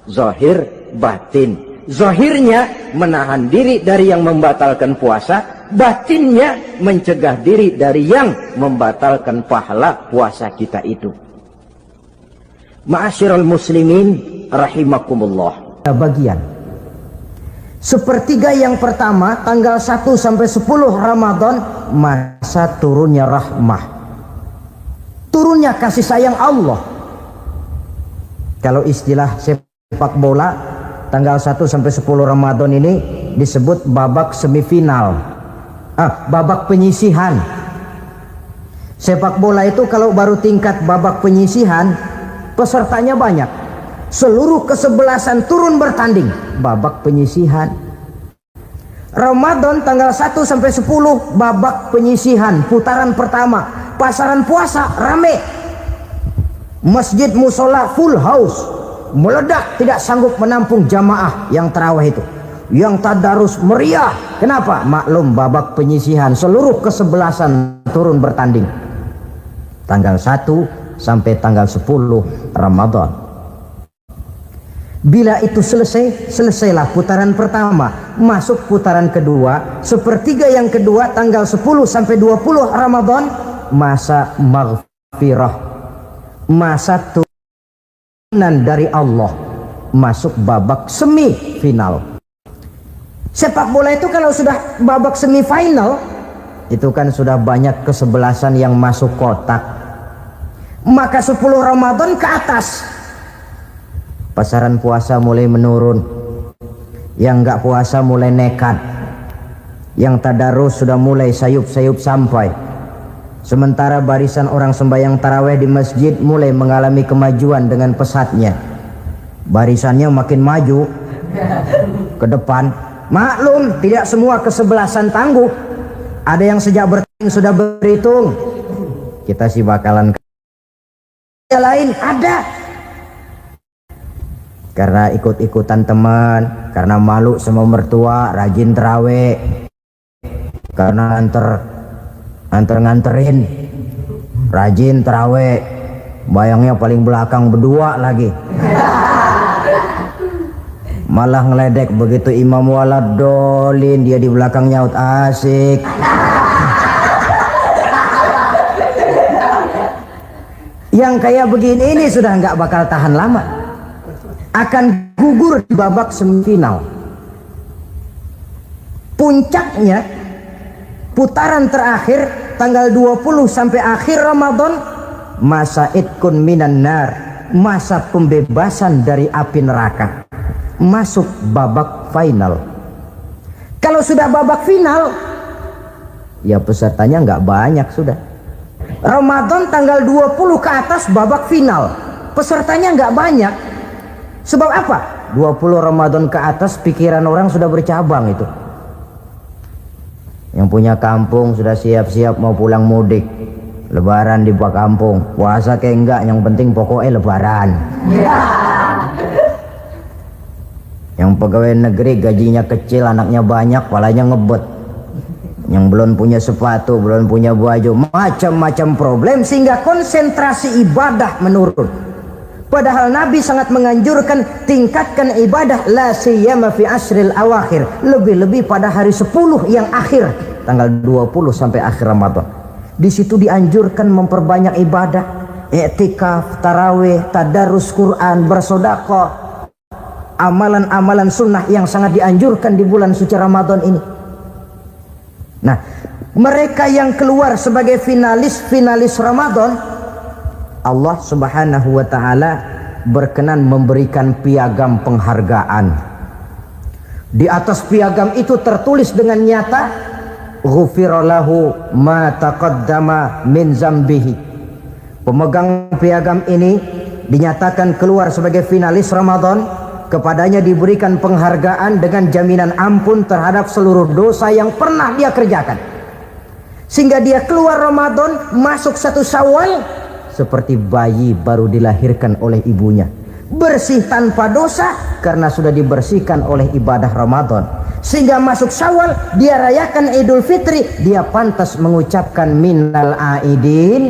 zahir batin. Zahirnya menahan diri dari yang membatalkan puasa, batinnya mencegah diri dari yang membatalkan pahala puasa kita itu. Ma'asyiral muslimin rahimakumullah. Bagian sepertiga yang pertama, tanggal 1 sampai 10 Ramadan, masa turunnya rahmah, turunnya kasih sayang Allah. Kalau istilah sepak bola, tanggal 1 sampai 10 Ramadan ini disebut babak semifinal, babak penyisihan. Sepak bola itu kalau baru tingkat babak penyisihan, pesertanya banyak, seluruh kesebelasan turun bertanding, babak penyisihan. Ramadan tanggal 1 sampai 10 babak penyisihan, putaran pertama. Pasaran puasa rame, masjid musola full house, meledak, tidak sanggup menampung jamaah yang tarawih itu, yang tadarus meriah. Kenapa? Maklum babak penyisihan, seluruh kesebelasan turun bertanding. Tanggal 1 sampai tanggal 10 Ramadan. Bila itu selesai, selesailah putaran pertama, masuk putaran kedua. Sepertiga yang kedua, tanggal 10 sampai 20 Ramadan, masa maghfirah, masa turunan dari Allah. masuk babak semifinal. Sepak bola itu kalau sudah babak semifinal itu kan sudah banyak kesebelasan yang masuk kotak. Maka 10 Ramadan ke atas pasaran puasa mulai menurun. Yang nggak puasa mulai nekat. Yang tadarus sudah mulai sayup-sayup sampai. Sementara barisan orang sembahyang taraweh di masjid mulai mengalami kemajuan dengan pesatnya. Barisannya makin maju ke depan. Maklum, tidak semua kesebelasan tangguh. Ada yang sejak bertanding sudah berhitung. Kita sih bakalan yang lain ada. Karena ikut-ikutan teman, karena malu sama mertua, rajin terawih. Karena nganterin, rajin terawih. Bayangnya paling belakang berdua lagi. Malah ngeledek begitu imam waladolin, dia di belakang nyaut asik. Yang kayak begini ini sudah nggak bakal tahan lama, akan gugur di babak semifinal. Puncaknya putaran terakhir tanggal 20 sampai akhir Ramadan, masa itkun minan nar, masa pembebasan dari api neraka. Masuk babak final. Kalau sudah babak final, ya pesertanya nggak banyak sudah. Ramadan tanggal 20 ke atas babak final, pesertanya nggak banyak. Sebab apa? 20 Ramadan ke atas pikiran orang sudah bercabang itu. Yang punya kampung sudah siap-siap mau pulang mudik. Lebaran di buah kampung, puasa kayak enggak, yang penting pokoknya lebaran. Yang pegawai negeri gajinya kecil, anaknya banyak, palanya ngebet. Yang belum punya sepatu, belum punya baju, macam-macam problem sehingga konsentrasi ibadah menurun. Padahal Nabi sangat menganjurkan tingkatkan ibadah la siyama fi asril awakhir, lebih-lebih pada hari 10 yang akhir, tanggal 20 sampai akhir Ramadan. Di situ dianjurkan memperbanyak ibadah, i'tikaf, tarawih, tadarus Quran, bersedekah. Amalan-amalan sunnah yang sangat dianjurkan di bulan suci Ramadan ini. Nah, mereka yang keluar sebagai finalis Ramadan, Allah Subhanahu wa ta'ala berkenan memberikan piagam penghargaan. Di atas piagam itu tertulis dengan nyata, ghufira lahu ma taqaddama min zambihi. Pemegang piagam ini dinyatakan keluar sebagai finalis Ramadan. Kepadanya diberikan penghargaan dengan jaminan ampun terhadap seluruh dosa yang pernah dia kerjakan. Sehingga dia keluar Ramadan, masuk 1 Syawal seperti bayi baru dilahirkan oleh ibunya. Bersih tanpa dosa karena sudah dibersihkan oleh ibadah Ramadan. Sehingga masuk Syawal, dia rayakan Idul Fitri, dia pantas mengucapkan minal aidin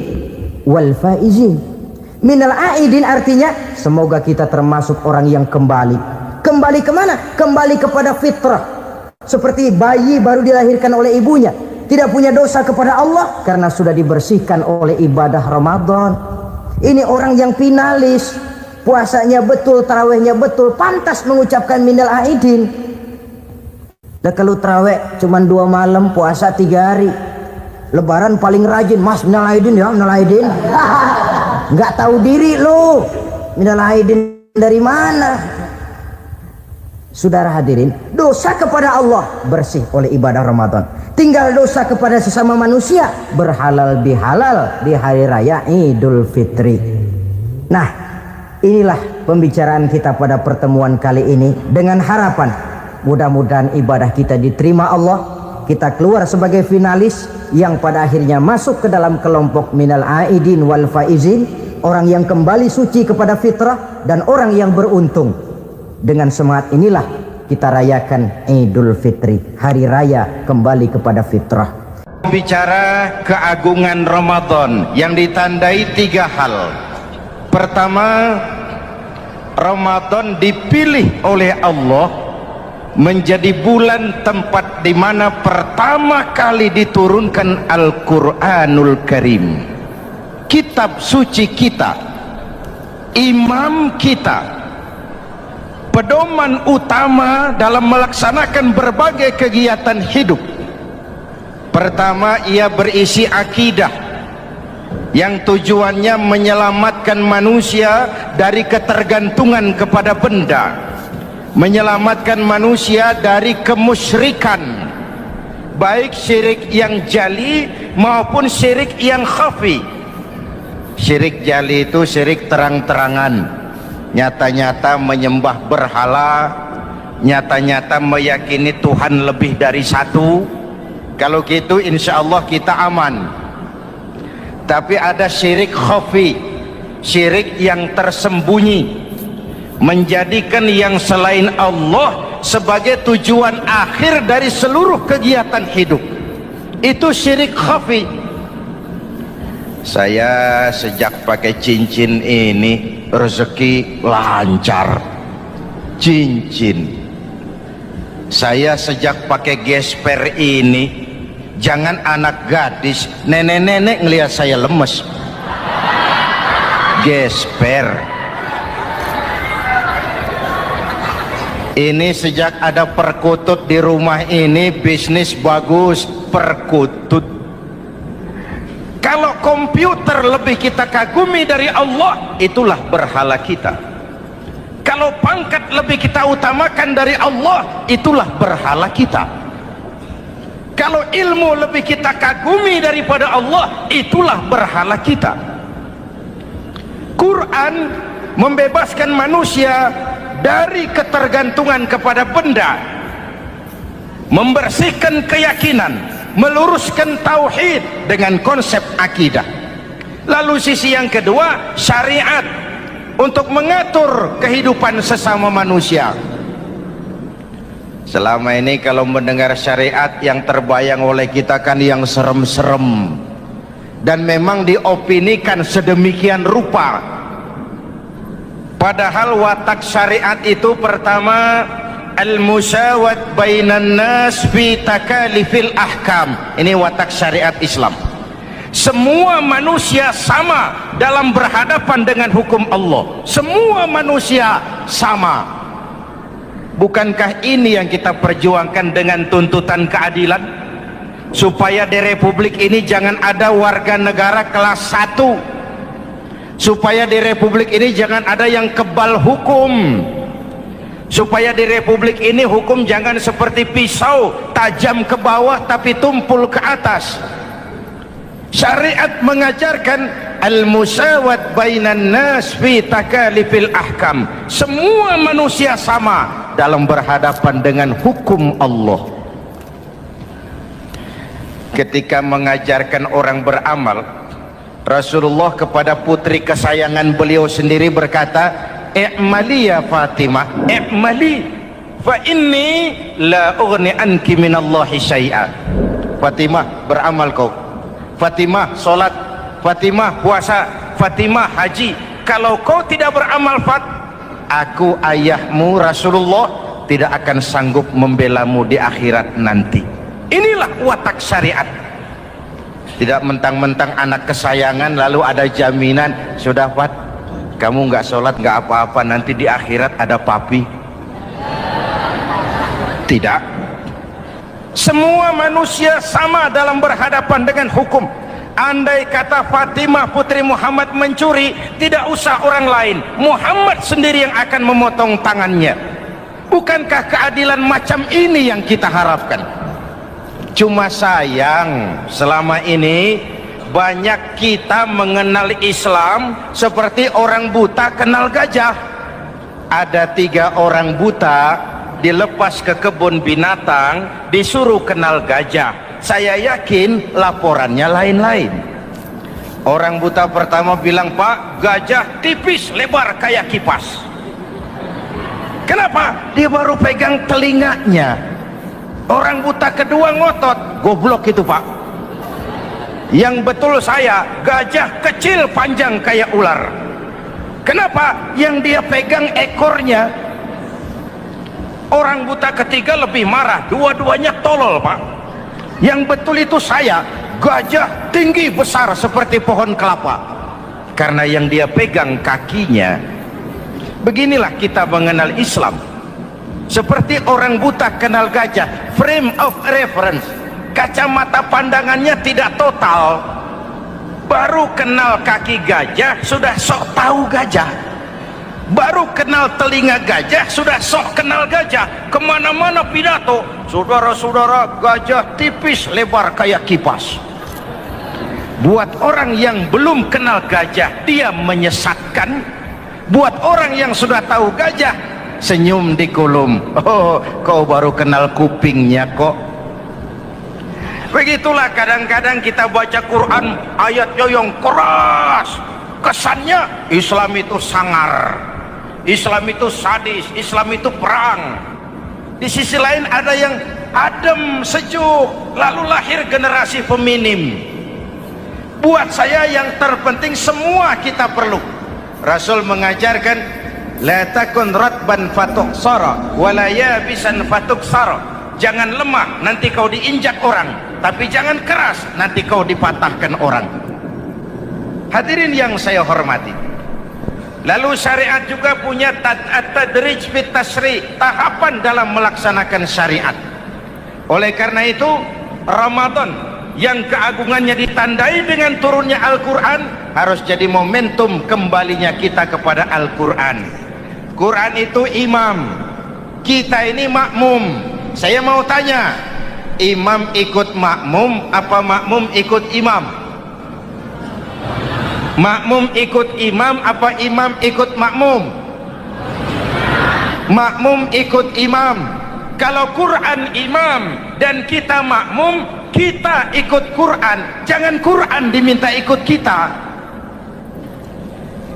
wal faizin. Minal aidin artinya semoga kita termasuk orang yang kembali. Kembali kemana? Kembali kepada fitrah. Seperti bayi baru dilahirkan oleh ibunya, tidak punya dosa kepada Allah karena sudah dibersihkan oleh ibadah Ramadan. Ini orang yang finalis, puasanya betul, tarawihnya betul, pantas mengucapkan minal aidin. Dan kalau tarawih cuma 2 malam, puasa 3 hari, Lebaran paling rajin, mas minal aidin ya, minal aidin. Nggak tahu diri lo, minal aidin dari mana? Saudara hadirin, dosa kepada Allah bersih oleh ibadah Ramadan. Tinggal dosa kepada sesama manusia berhalal bihalal di hari raya Idul Fitri. Nah, inilah pembicaraan kita pada pertemuan kali ini dengan harapan mudah-mudahan ibadah kita diterima Allah. Kita keluar sebagai finalis yang pada akhirnya masuk ke dalam kelompok minal aidin wal faizin, orang yang kembali suci kepada fitrah dan orang yang beruntung. Dengan semangat inilah kita rayakan Idul Fitri, hari raya kembali kepada fitrah. Bicara keagungan Ramadan yang ditandai 3 hal. Pertama, Ramadan dipilih oleh Allah menjadi bulan tempat di mana pertama kali diturunkan Al-Quranul Karim, kitab suci kita, imam kita, pedoman utama dalam melaksanakan berbagai kegiatan hidup. Pertama, ia berisi akidah yang tujuannya menyelamatkan manusia dari ketergantungan kepada benda, menyelamatkan manusia dari kemusyrikan, baik syirik yang jali maupun syirik yang khafi. Syirik jali itu syirik terang-terangan, nyata-nyata menyembah berhala, nyata-nyata meyakini Tuhan lebih dari satu. Kalau gitu insya Allah kita aman. Tapi ada syirik khafi, syirik yang tersembunyi, menjadikan yang selain Allah sebagai tujuan akhir dari seluruh kegiatan hidup. Itu syirik khafi. Saya sejak pakai cincin ini rezeki lancar. Cincin. Saya sejak pakai gesper ini, jangan anak gadis, nenek-nenek ngelihat saya lemes. Gesper. Ini sejak ada perkutut di rumah ini, bisnis bagus. Perkutut. Kalau komputer lebih kita kagumi dari Allah, itulah berhala kita. Kalau pangkat lebih kita utamakan dari Allah, itulah berhala kita. Kalau ilmu lebih kita kagumi daripada Allah, itulah berhala kita. Quran membebaskan manusia dari ketergantungan kepada benda, membersihkan keyakinan, meluruskan tauhid dengan konsep akidah. Lalu sisi yang kedua, syariat untuk mengatur kehidupan sesama manusia. Selama ini kalau mendengar syariat, yang terbayang oleh kita kan yang serem-serem, dan memang diopinikan sedemikian rupa. Padahal watak syariat itu pertama, al-musawat bainan nas fi takalifil ahkam. Ini watak syariat Islam. Semua manusia sama dalam berhadapan dengan hukum Allah. Semua manusia sama. Bukankah ini yang kita perjuangkan dengan tuntutan keadilan? Supaya di Republik ini jangan ada warga negara kelas 1. Supaya di Republik ini jangan ada yang kebal hukum. Supaya di Republik ini hukum jangan seperti pisau, tajam ke bawah tapi tumpul ke atas. Syariat mengajarkan al-musawat bainan nas fi takalifil ahkam. Semua manusia sama dalam berhadapan dengan hukum Allah. Ketika mengajarkan orang beramal, Rasulullah kepada putri kesayangan beliau sendiri berkata, "I'mali ya Fatimah, i'mali fa inni la ughni anki minallahi syai'a." Fatimah, beramal kau. Fatimah sholat, Fatimah puasa, Fatimah haji. Kalau kau tidak beramal, aku ayahmu Rasulullah tidak akan sanggup membelamu di akhirat nanti. Inilah watak syariat. Tidak mentang-mentang anak kesayangan lalu ada jaminan, sudah Fat, kamu nggak sholat nggak apa-apa, nanti di akhirat ada papi. Tidak. Semua manusia sama dalam berhadapan dengan hukum. Andai kata Fatimah putri Muhammad mencuri, tidak usah orang lain, Muhammad sendiri yang akan memotong tangannya. Bukankah keadilan macam ini yang kita harapkan? Cuma sayang, selama ini banyak kita mengenal Islam seperti orang buta kenal gajah. Ada 3 orang buta dilepas ke kebun binatang, disuruh kenal gajah. Saya yakin laporannya lain-lain. Orang buta pertama bilang, "Pak, gajah tipis lebar kayak kipas." Kenapa? Dia baru pegang telinganya. Orang buta kedua ngotot, "Goblok itu Pak." Yang betul saya, gajah kecil panjang kayak ular. Kenapa? Yang dia pegang ekornya. Orang buta ketiga lebih marah, dua-duanya tolol Pak. Yang betul itu saya, gajah tinggi besar seperti pohon kelapa. Karena yang dia pegang kakinya. Beginilah kita mengenal Islam. Seperti orang buta kenal gajah, frame of reference, kacamata pandangannya tidak total. Baru kenal kaki gajah sudah sok tahu gajah, baru kenal telinga gajah sudah sok kenal gajah. Kemana-mana pidato, saudara-saudara, gajah tipis lebar kayak kipas. Buat orang yang belum kenal gajah, dia menyesatkan. Buat orang yang sudah tahu gajah, senyum di kulum. Oh, kau baru kenal kupingnya kok. Begitulah kadang-kadang kita baca Quran, ayatnya yang keras, kesannya Islam itu sangar, Islam itu sadis, Islam itu perang. Di sisi lain ada yang adem, sejuk, lalu lahir generasi feminim. Buat saya yang terpenting semua kita perlu. Rasul mengajarkan, la takun ratban fatuksara wala yabisan fatuksara. Jangan lemah, nanti kau diinjak orang, tapi jangan keras, nanti kau dipatahkan orang. Hadirin yang saya hormati, lalu syariat juga punya at-tadrij fit tasri', tahapan dalam melaksanakan syariat. Oleh karena itu Ramadan yang keagungannya ditandai dengan turunnya Al-Quran harus jadi momentum kembalinya kita kepada Al-Quran. Quran itu imam, kita ini makmum. Saya mau tanya, imam ikut makmum apa makmum ikut imam? Makmum ikut imam apa imam ikut makmum? Makmum ikut imam. Kalau Quran imam dan kita makmum, kita ikut Quran, jangan Quran diminta ikut kita.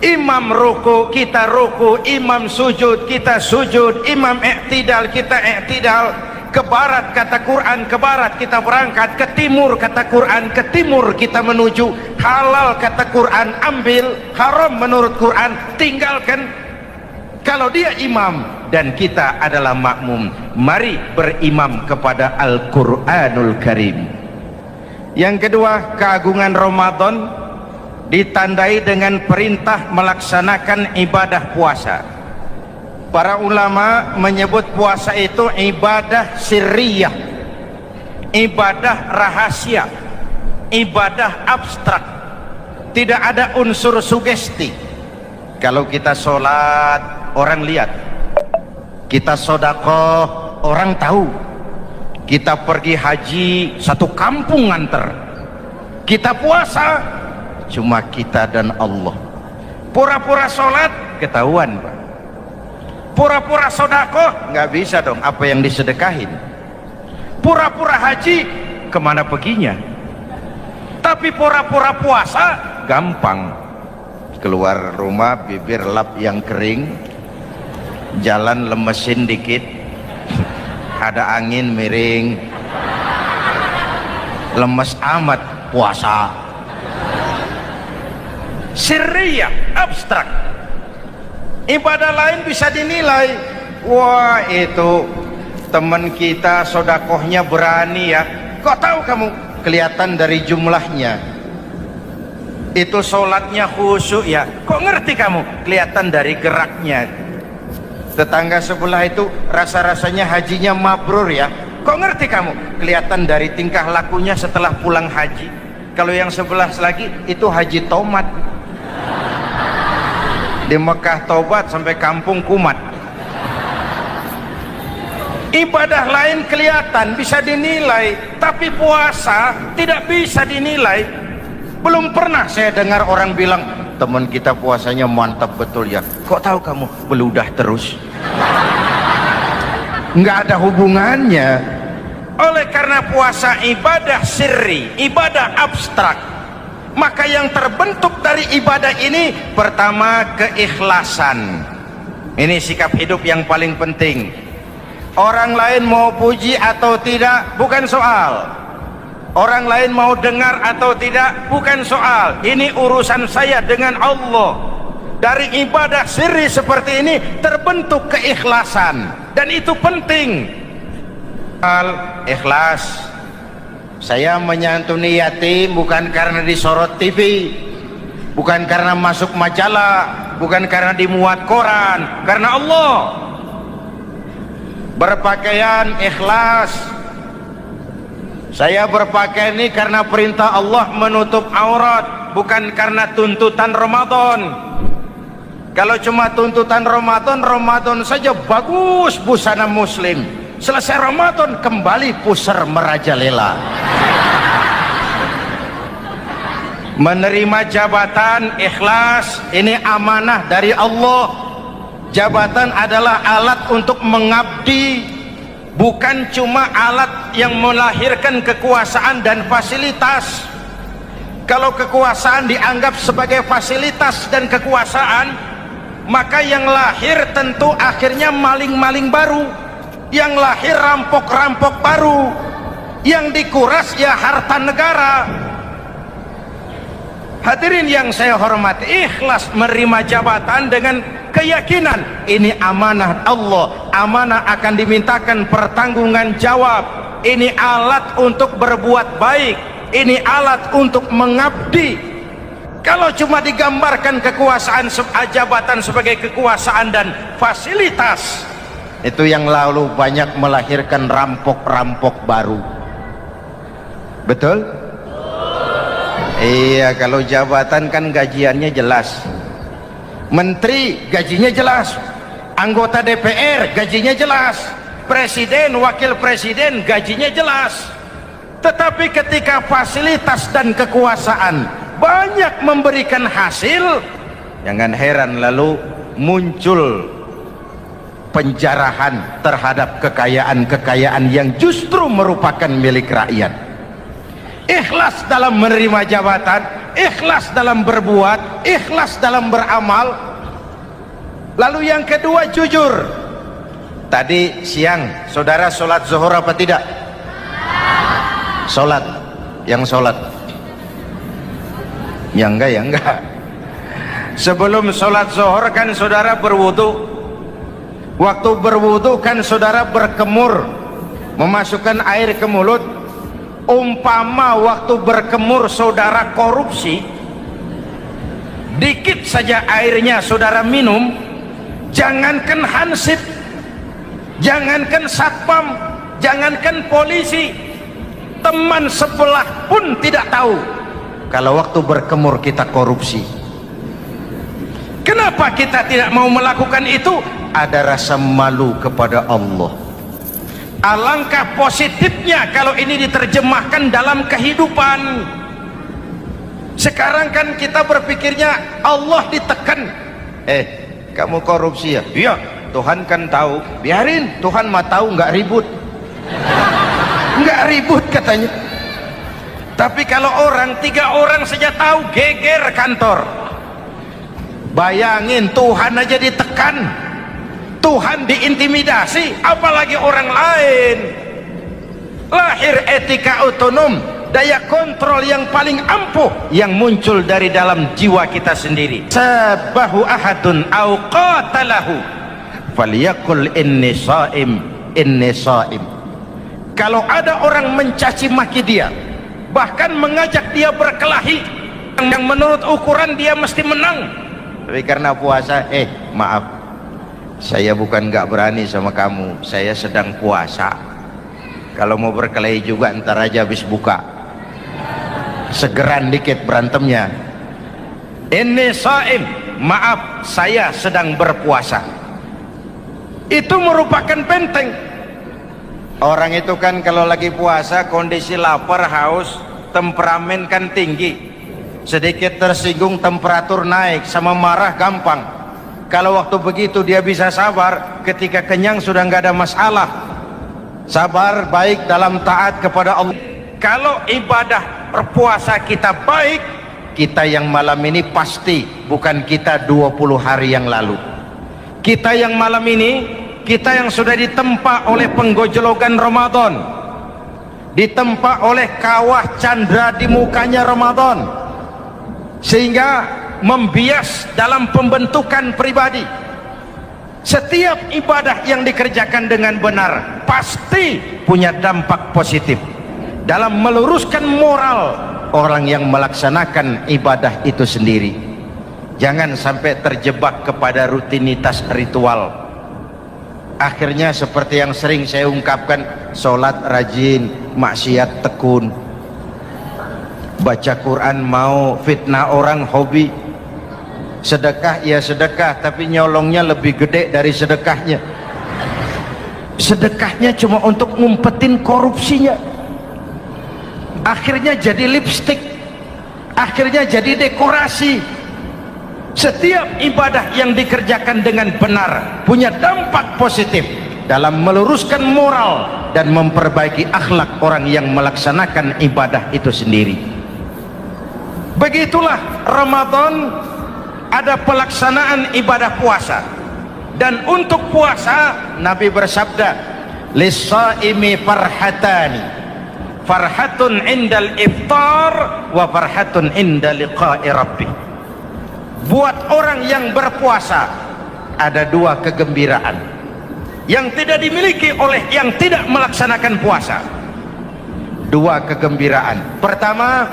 Imam ruku, kita ruku, imam sujud, kita sujud, imam i'tidal, kita i'tidal. Ke barat kata Quran, ke barat kita berangkat, ke timur kata Quran, ke timur kita menuju. Halal kata Quran, ambil, haram menurut Quran, tinggalkan. Kalau dia imam dan kita adalah makmum, mari berimam kepada Al-Quranul Karim. Yang kedua, keagungan Ramadan ditandai dengan perintah melaksanakan ibadah puasa. Para ulama menyebut puasa itu ibadah sirriyah, ibadah rahasia, ibadah abstrak, tidak ada unsur sugesti. Kalau kita sholat orang lihat, kita sedekah orang tahu, kita pergi haji satu kampung nganter, kita puasa cuma kita dan Allah. Pura-pura sholat ketahuan, Pak. Pura-pura sedekah nggak bisa dong, apa yang disedekahin. Pura-pura haji kemana perginya? Tapi pura-pura puasa gampang. Keluar rumah bibir lap yang kering, jalan lemesin dikit, ada angin miring, lemes amat puasa. Sirriyah, abstrak. Ibadah lain bisa dinilai, wah itu teman kita sodakohnya berani ya. Kok tahu kamu? Kelihatan dari jumlahnya. Itu sholatnya khusyuk ya. Kok ngerti kamu? Kelihatan dari geraknya. Tetangga sebelah itu rasa-rasanya hajinya mabrur ya. Kok ngerti kamu? Kelihatan dari tingkah lakunya setelah pulang haji. Kalau yang sebelah lagi itu haji tomat. Di Mekah tobat sampai kampung kumat. Ibadah lain kelihatan bisa dinilai, tapi puasa tidak bisa dinilai. Belum pernah saya dengar orang bilang, teman kita puasanya mantap betul ya. Kok tahu kamu? Beludah terus. Nggak ada hubungannya. Oleh karena puasa ibadah sirri, ibadah abstrak, maka yang terbentuk dari ibadah ini pertama keikhlasan. Ini sikap hidup yang paling penting. Orang lain mau puji atau tidak bukan soal, orang lain mau dengar atau tidak bukan soal. Ini urusan saya dengan Allah. Dari ibadah sirri seperti ini terbentuk keikhlasan, dan itu penting. Ikhlas. Saya menyantuni yatim bukan karena disorot TV, bukan karena masuk majalah, bukan karena dimuat koran, karena Allah. berpakaian ikhlas. Saya berpakaian ini karena perintah Allah menutup aurat, bukan karena tuntutan Ramadan. Kalau cuma tuntutan Ramadan, Ramadan saja bagus busana muslim, selesai Ramadan kembali pusar merajalela. Menerima jabatan ikhlas, ini amanah dari Allah. Jabatan adalah alat untuk mengabdi, bukan cuma alat yang melahirkan kekuasaan dan fasilitas. Kalau kekuasaan dianggap sebagai fasilitas dan kekuasaan, maka yang lahir tentu akhirnya maling-maling baru, yang lahir rampok-rampok baru, yang dikuras ya harta negara. Hadirin yang saya hormati, ikhlas menerima jabatan dengan keyakinan ini amanah Allah, amanah akan dimintakan pertanggungan jawab, ini alat untuk berbuat baik, ini alat untuk mengabdi. Kalau cuma digambarkan kekuasaan jabatan sebagai kekuasaan dan fasilitas, itu yang lalu banyak melahirkan rampok-rampok baru. Betul? Iya, kalau jabatan kan gajiannya jelas. Menteri gajinya jelas, anggota DPR gajinya jelas, presiden, wakil presiden gajinya jelas. Tetapi ketika fasilitas dan kekuasaan banyak memberikan hasil, jangan heran lalu muncul penjarahan terhadap kekayaan-kekayaan yang justru merupakan milik rakyat. Ikhlas dalam menerima jabatan, ikhlas dalam berbuat, ikhlas dalam beramal. Lalu yang kedua, jujur. Tadi siang saudara sholat zuhur apa tidak? Sholat. Yang sholat? Ya enggak. Sebelum sholat zuhur kan saudara berwudu. Waktu berwudu kan saudara berkemur, memasukkan air ke mulut. Umpama waktu berkemur saudara korupsi, dikit saja airnya saudara minum, jangankan hansip, jangankan satpam, jangankan polisi, teman sebelah pun tidak tahu kalau waktu berkemur kita korupsi. Kenapa kita tidak mau melakukan itu? Ada rasa malu kepada Allah. Alangkah positifnya kalau ini diterjemahkan dalam kehidupan. Sekarang kan kita berpikirnya Allah ditekan. Kamu korupsi ya? Iya, Tuhan kan tahu. Biarin, Tuhan mah tahu, nggak ribut. Nggak ribut katanya. Tapi kalau 3 orang saja tahu, geger kantor. Bayangin, Tuhan aja ditekan, Tuhan diintimidasi, apalagi orang lain. Lahir etika otonom, daya kontrol yang paling ampuh yang muncul dari dalam jiwa kita sendiri. Sabahu ahadun au qatalahu falyaqul inni shaim, inni shaim. Kalau ada orang mencaci maki dia, bahkan mengajak dia berkelahi yang menurut ukuran dia mesti menang, tapi karena puasa, maaf, saya bukan gak berani sama kamu, saya sedang puasa. Kalau mau berkelahi juga ntar aja habis buka, segeran dikit berantemnya. Ini shaim, maaf saya sedang berpuasa. Itu merupakan benteng. Orang itu kan kalau lagi puasa kondisi lapar, haus, temperamen kan tinggi, sedikit tersinggung temperatur naik, sama marah gampang. Kalau waktu begitu dia bisa sabar, ketika kenyang sudah nggak ada masalah. Sabar baik dalam taat kepada Allah. Kalau ibadah berpuasa kita baik, kita yang malam ini pasti bukan kita 20 hari yang lalu. Kita yang malam ini, kita yang sudah ditempa oleh penggojologan Ramadan, ditempa oleh kawah candra di mukanya Ramadan, sehingga membias dalam pembentukan pribadi. Setiap ibadah yang dikerjakan dengan benar pasti punya dampak positif dalam meluruskan moral orang yang melaksanakan ibadah itu sendiri. Jangan sampai terjebak kepada rutinitas ritual. Akhirnya seperti yang sering saya ungkapkan, sholat rajin, maksiat tekun, baca Quran mau, fitnah orang hobi, sedekah ya sedekah tapi nyolongnya lebih gede dari sedekahnya. Sedekahnya cuma untuk ngumpetin korupsinya. Akhirnya jadi lipstik, akhirnya jadi dekorasi. Setiap ibadah yang dikerjakan dengan benar punya dampak positif dalam meluruskan moral dan memperbaiki akhlak orang yang melaksanakan ibadah itu sendiri. Begitulah Ramadan, ada pelaksanaan ibadah puasa. Dan untuk puasa Nabi bersabda, lis-shaimi farhatani, farhatun indal iftar wa farhatun inda liqa'i rabbih. Buat orang yang berpuasa ada dua kegembiraan yang tidak dimiliki oleh yang tidak melaksanakan puasa. Dua kegembiraan. Pertama,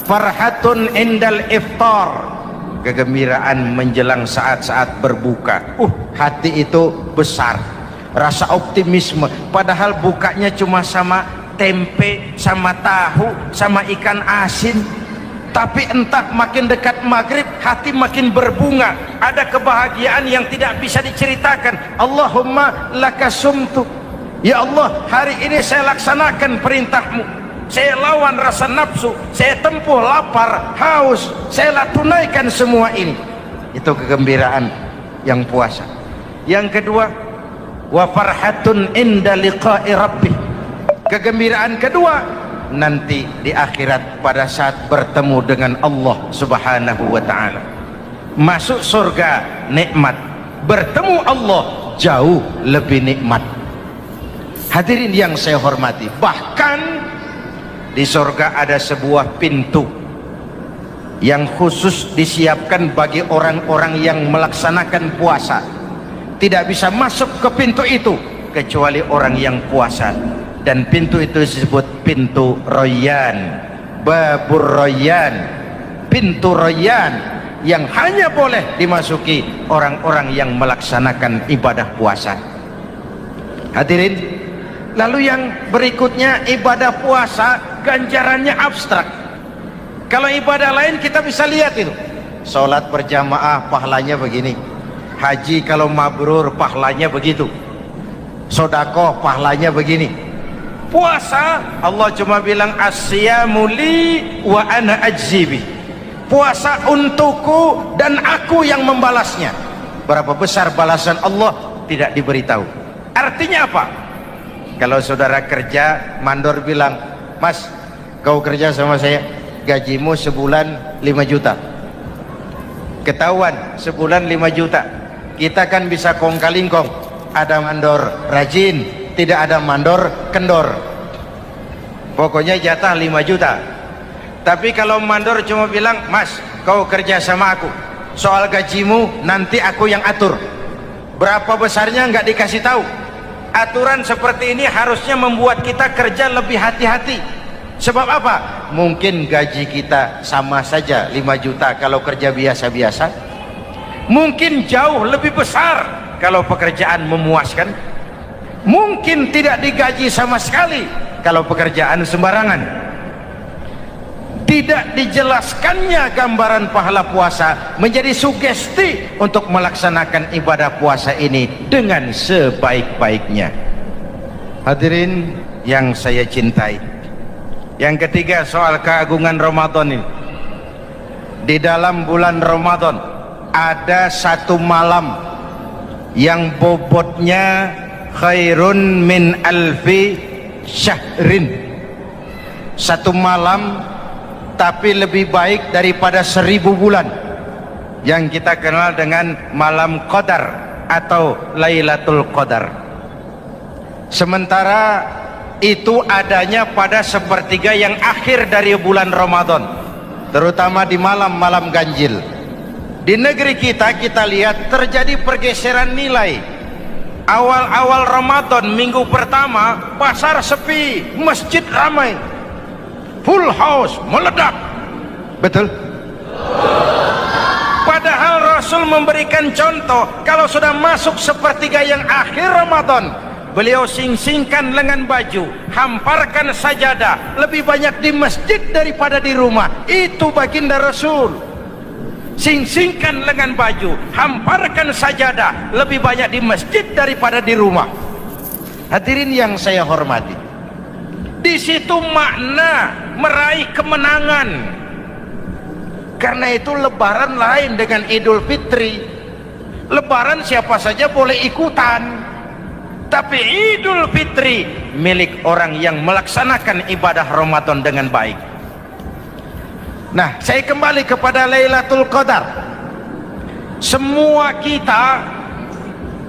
farhatun indal iftar, kegembiraan menjelang saat-saat berbuka. Hati itu besar, rasa optimisme, padahal bukanya cuma sama tempe, sama tahu, sama ikan asin. Tapi entah makin dekat maghrib hati makin berbunga, ada kebahagiaan yang tidak bisa diceritakan. Allahumma lakasumtu, ya Allah hari ini saya laksanakan perintahmu, saya lawan rasa nafsu, saya tempuh lapar, haus, saya tunaikan semua ini. Itu kegembiraan yang puasa. Yang kedua, wa farhatun inda liqa'i rabbih, kegembiraan kedua nanti di akhirat pada saat bertemu dengan Allah Subhanahu wa ta'ala. Masuk surga nikmat, bertemu Allah jauh lebih nikmat. Hadirin yang saya hormati, bahkan di surga ada sebuah pintu yang khusus disiapkan bagi orang-orang yang melaksanakan puasa. Tidak bisa masuk ke pintu itu kecuali orang yang puasa. Dan pintu itu disebut pintu Rayyan, Babur Rayyan, pintu Rayyan, yang hanya boleh dimasuki orang-orang yang melaksanakan ibadah puasa. Hadirin, lalu yang berikutnya, ibadah puasa ganjarannya abstrak. Kalau ibadah lain kita bisa lihat itu, sholat berjamaah pahalanya begini, haji kalau mabrur pahalanya begitu, sodakoh pahalanya begini. Puasa Allah cuma bilang as-siyamu li wa ana ajzibi, puasa untukku dan aku yang membalasnya. Berapa besar balasan Allah tidak diberitahu. Artinya apa? Kalau saudara kerja, mandor bilang, mas kau kerja sama saya, gajimu sebulan 5 juta. Ketahuan sebulan 5 juta, kita kan bisa kong kaling kong, ada mandor rajin, tidak ada mandor kendor, pokoknya jatah 5 juta. Tapi kalau mandor cuma bilang, mas kau kerja sama aku, soal gajimu nanti aku yang atur, berapa besarnya nggak dikasih tahu. Aturan seperti ini harusnya membuat kita kerja lebih hati-hati. Sebab apa? Mungkin gaji kita sama saja 5 juta kalau kerja biasa-biasa, mungkin jauh lebih besar kalau pekerjaan memuaskan, mungkin tidak digaji sama sekali kalau pekerjaan sembarangan. Tidak dijelaskannya gambaran pahala puasa menjadi sugesti untuk melaksanakan ibadah puasa ini dengan sebaik-baiknya. Hadirin yang saya cintai, yang ketiga soal keagungan Ramadan ini. Di dalam bulan Ramadan ada satu malam yang bobotnya khairun min alfi syahrin. Satu malam tapi lebih baik daripada 1000 bulan, yang kita kenal dengan malam Qadar atau Lailatul Qadar. Sementara itu adanya pada sepertiga yang akhir dari bulan Ramadan, terutama di malam-malam ganjil. Di negeri kita lihat terjadi pergeseran nilai. Awal-awal Ramadan, minggu pertama pasar sepi, masjid ramai, full house, meledak. Betul? Padahal Rasul memberikan contoh, kalau sudah masuk sepertiga yang akhir Ramadan, beliau sing-singkan lengan baju, hamparkan sajadah, lebih banyak di masjid daripada di rumah. Itu baginda Rasul. Sing-singkan lengan baju, hamparkan sajadah, lebih banyak di masjid daripada di rumah. Hadirin yang saya hormati, di situ makna meraih kemenangan. Karena itu lebaran lain dengan Idul Fitri. Lebaran siapa saja boleh ikutan, tapi Idul Fitri milik orang yang melaksanakan ibadah Ramadan dengan baik. Nah, saya kembali kepada Lailatul Qadar. Semua kita,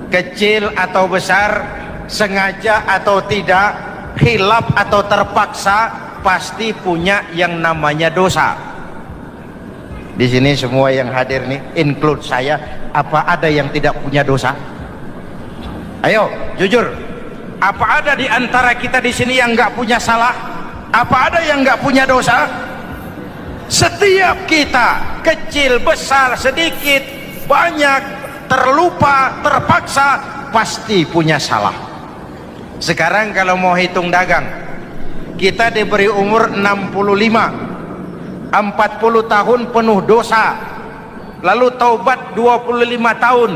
kecil atau besar, sengaja atau tidak, khilaf atau terpaksa, pasti punya yang namanya dosa. Di sini semua yang hadir nih, include saya, apa ada yang tidak punya dosa? Ayo, jujur. Apa ada di antara kita di sini yang nggak punya salah? Apa ada yang nggak punya dosa? Setiap kita, kecil, besar, sedikit, banyak, terlupa, terpaksa, pasti punya salah. Sekarang kalau mau hitung dagang, kita diberi umur 65, 40 tahun penuh dosa, lalu taubat 25 tahun.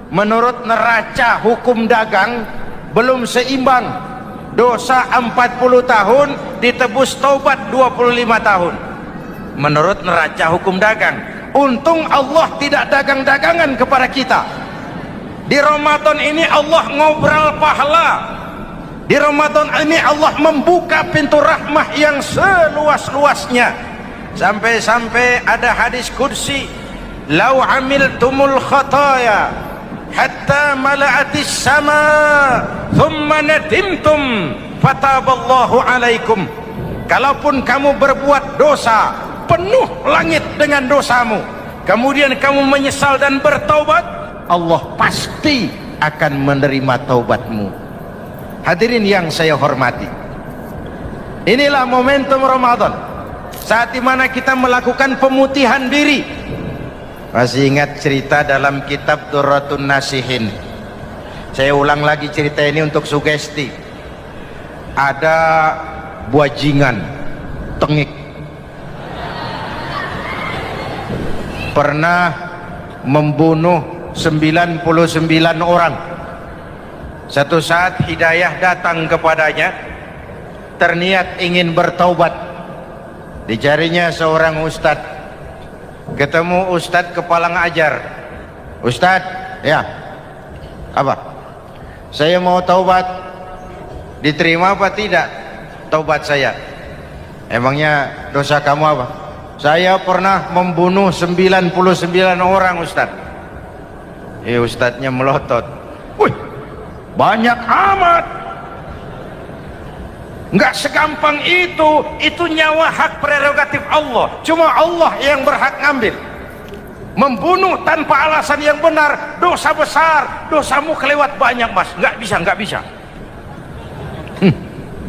Menurut neraca hukum dagang belum seimbang. Dosa 40 tahun ditebus taubat 25 tahun menurut neraca hukum dagang. Untung Allah tidak dagang-dagangan kepada kita. Di Ramadan ini Allah ngobrol pahala. Di Ramadan ini Allah membuka pintu rahmah yang seluas-luasnya. Sampai-sampai ada hadis kursi, lau amiltumul khataya hatta mala'atis sama thumma nadimtum fataballahu alaikum. Kalaupun kamu berbuat dosa, penuh langit dengan dosamu, kemudian kamu menyesal dan bertaubat, Allah pasti akan menerima taubatmu. Hadirin yang saya hormati, inilah momentum Ramadan, saat dimana kita melakukan pemutihan diri. Masih ingat cerita dalam kitab Durratun Nasihin? Saya ulang lagi cerita ini untuk sugesti. Ada buajingan tengik pernah membunuh 99 orang. Satu saat hidayah datang kepadanya, terniat ingin bertaubat. Dicarinya seorang ustadz, ketemu ustadz kepala ngajar. Ustadz, ya, apa? Saya mau taubat, diterima apa tidak taubat saya? Emangnya dosa kamu apa? Saya pernah membunuh 99 orang ustadz. Ustadznya melotot, wih, banyak amat. Enggak segampang itu nyawa hak prerogatif Allah, cuma Allah yang berhak ngambil. Membunuh tanpa alasan yang benar dosa besar, dosamu kelewat banyak mas, nggak bisa.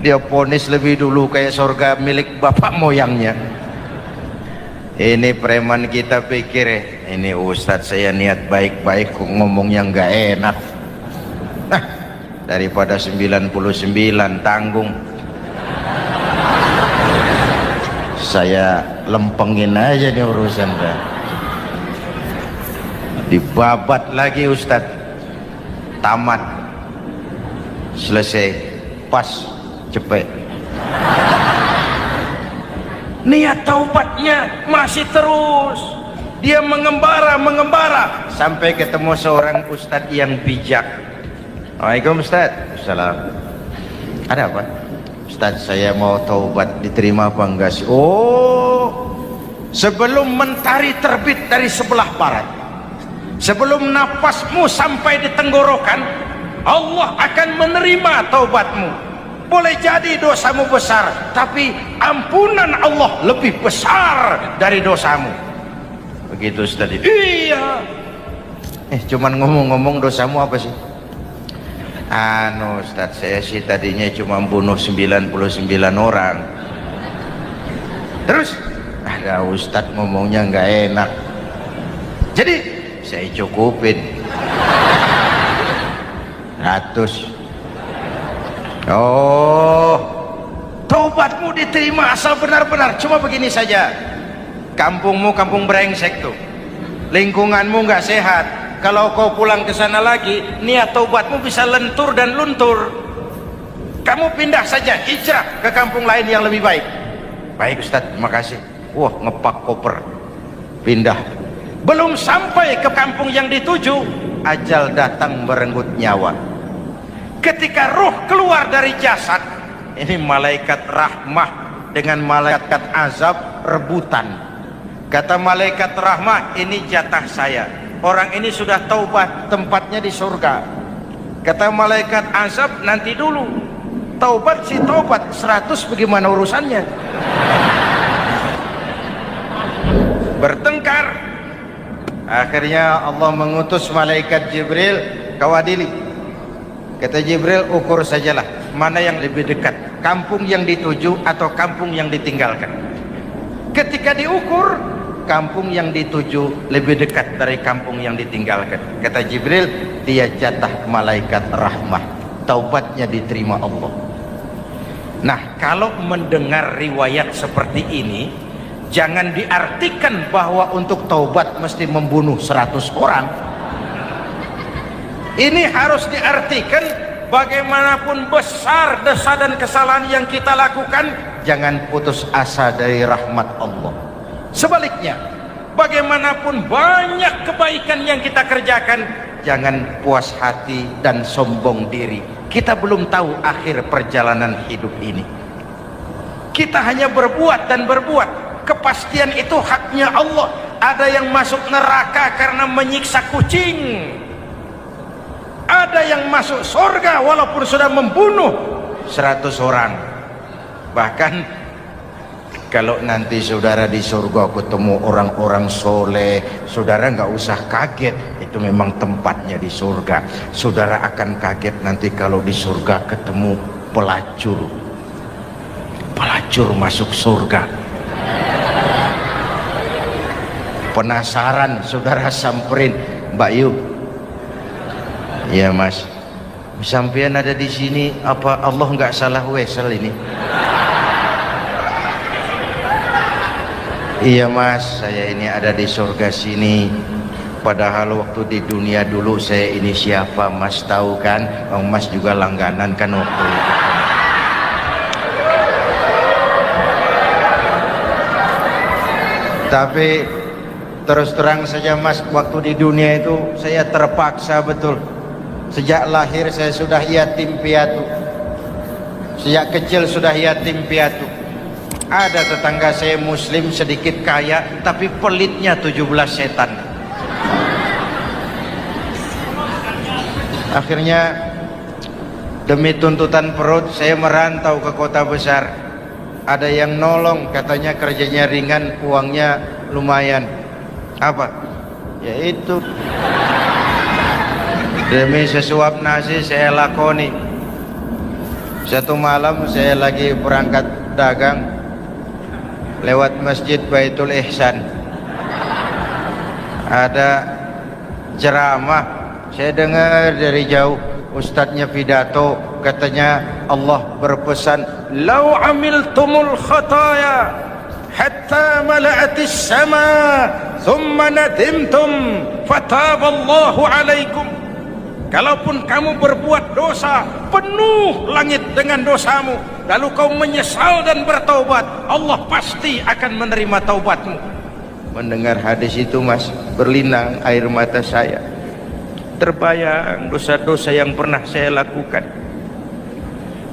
Dia ponis lebih dulu kayak surga milik bapak moyangnya. Ini preman kita pikir ini ustadz saya niat baik-baik kok ngomongnya nggak enak. Nah, daripada 99 tanggung, saya lempengin aja nih urusan dah. Dibabat lagi ustadz, tamat, selesai, pas, cepet. Niat taubatnya masih terus. Dia mengembara sampai ketemu seorang ustadz yang bijak. Waalaikumsalam ustadz. Assalam. Ada apa? Ustadz, saya mau taubat, diterima apa enggak sih? Oh, sebelum mentari terbit dari sebelah barat, sebelum napasmu sampai di tenggorokan, Allah akan menerima taubatmu. Boleh jadi dosamu besar, tapi ampunan Allah lebih besar dari dosamu. Begitu Ustadz. Iya. Cuman ngomong-ngomong dosamu apa sih? Ustadz, saya sih tadinya cuma bunuh 99 orang. Terus ada ustadz ngomongnya nggak enak, Jadi saya cukupin 100. Oh, taubatmu diterima asal benar-benar. Cuma begini saja, kampungmu kampung brengsek tuh, lingkunganmu nggak sehat. Kalau kau pulang ke sana lagi, niat taubatmu bisa lentur dan luntur. Kamu pindah saja, hijrah ke kampung lain yang lebih baik. Baik Ustadz, terima kasih. Wah, ngepak koper, pindah. Belum sampai ke kampung yang dituju, ajal datang merenggut nyawa. Ketika ruh keluar dari jasad, ini malaikat rahmah dengan malaikat azab rebutan. Kata malaikat rahmah, ini jatah saya, orang ini sudah taubat, tempatnya di surga. Kata malaikat azab, nanti dulu, taubat si taubat, 100 bagaimana urusannya? Bertengkar. Akhirnya Allah mengutus malaikat Jibril, kawadili. Kata Jibril, ukur sajalah mana yang lebih dekat, kampung yang dituju atau kampung yang ditinggalkan. Ketika diukur, kampung yang dituju lebih dekat dari kampung yang ditinggalkan. Kata Jibril, dia jatah malaikat rahmah, taubatnya diterima Allah. Nah, kalau mendengar riwayat seperti ini, jangan diartikan bahwa untuk taubat mesti membunuh 100 orang. Ini harus diartikan bagaimanapun besar dosa dan kesalahan yang kita lakukan, jangan putus asa dari rahmat Allah. Sebaliknya, bagaimanapun banyak kebaikan yang kita kerjakan, jangan puas hati dan sombong diri. Kita belum tahu akhir perjalanan hidup ini. Kita hanya berbuat dan berbuat. Kepastian itu haknya Allah. Ada yang masuk neraka karena menyiksa kucing, ada yang masuk surga walaupun sudah membunuh 100 orang. Bahkan kalau nanti saudara di surga ketemu orang-orang soleh, saudara nggak usah kaget, itu memang tempatnya di surga. Saudara akan kaget nanti kalau di surga ketemu pelacur. Pelacur masuk surga. Penasaran, saudara samperin, Mbak Yu, ya Mas, sampean ada di sini, apa Allah nggak salah wesel ini? Iya Mas, saya ini ada di surga sini. Padahal waktu di dunia dulu saya ini siapa Mas tahu kan? Mas juga langganan kan waktu itu. Tapi terus terang saja Mas, waktu di dunia itu saya terpaksa betul. Sejak lahir saya sudah yatim piatu. Sejak kecil sudah yatim piatu. Ada tetangga saya muslim sedikit kaya, tapi pelitnya 17 setan. Akhirnya demi tuntutan perut saya merantau ke kota besar. Ada yang nolong, katanya kerjanya ringan, uangnya lumayan. Apa? Yaitu demi sesuap nasi saya lakoni. Satu malam saya lagi berangkat dagang, lewat masjid Baitul Ihsan, ada ceramah. Saya dengar dari jauh, ustadznya pidato, katanya Allah berpesan, "Lau amiltumul khataya hatta mala'atis sama, thumma nadimtum, fataballahu alaikum." Kalaupun kamu berbuat dosa, penuh langit dengan dosamu, lalu kau menyesal dan bertaubat, Allah pasti akan menerima taubatmu. Mendengar hadis itu Mas, berlinang air mata saya. Terbayang dosa-dosa yang pernah saya lakukan.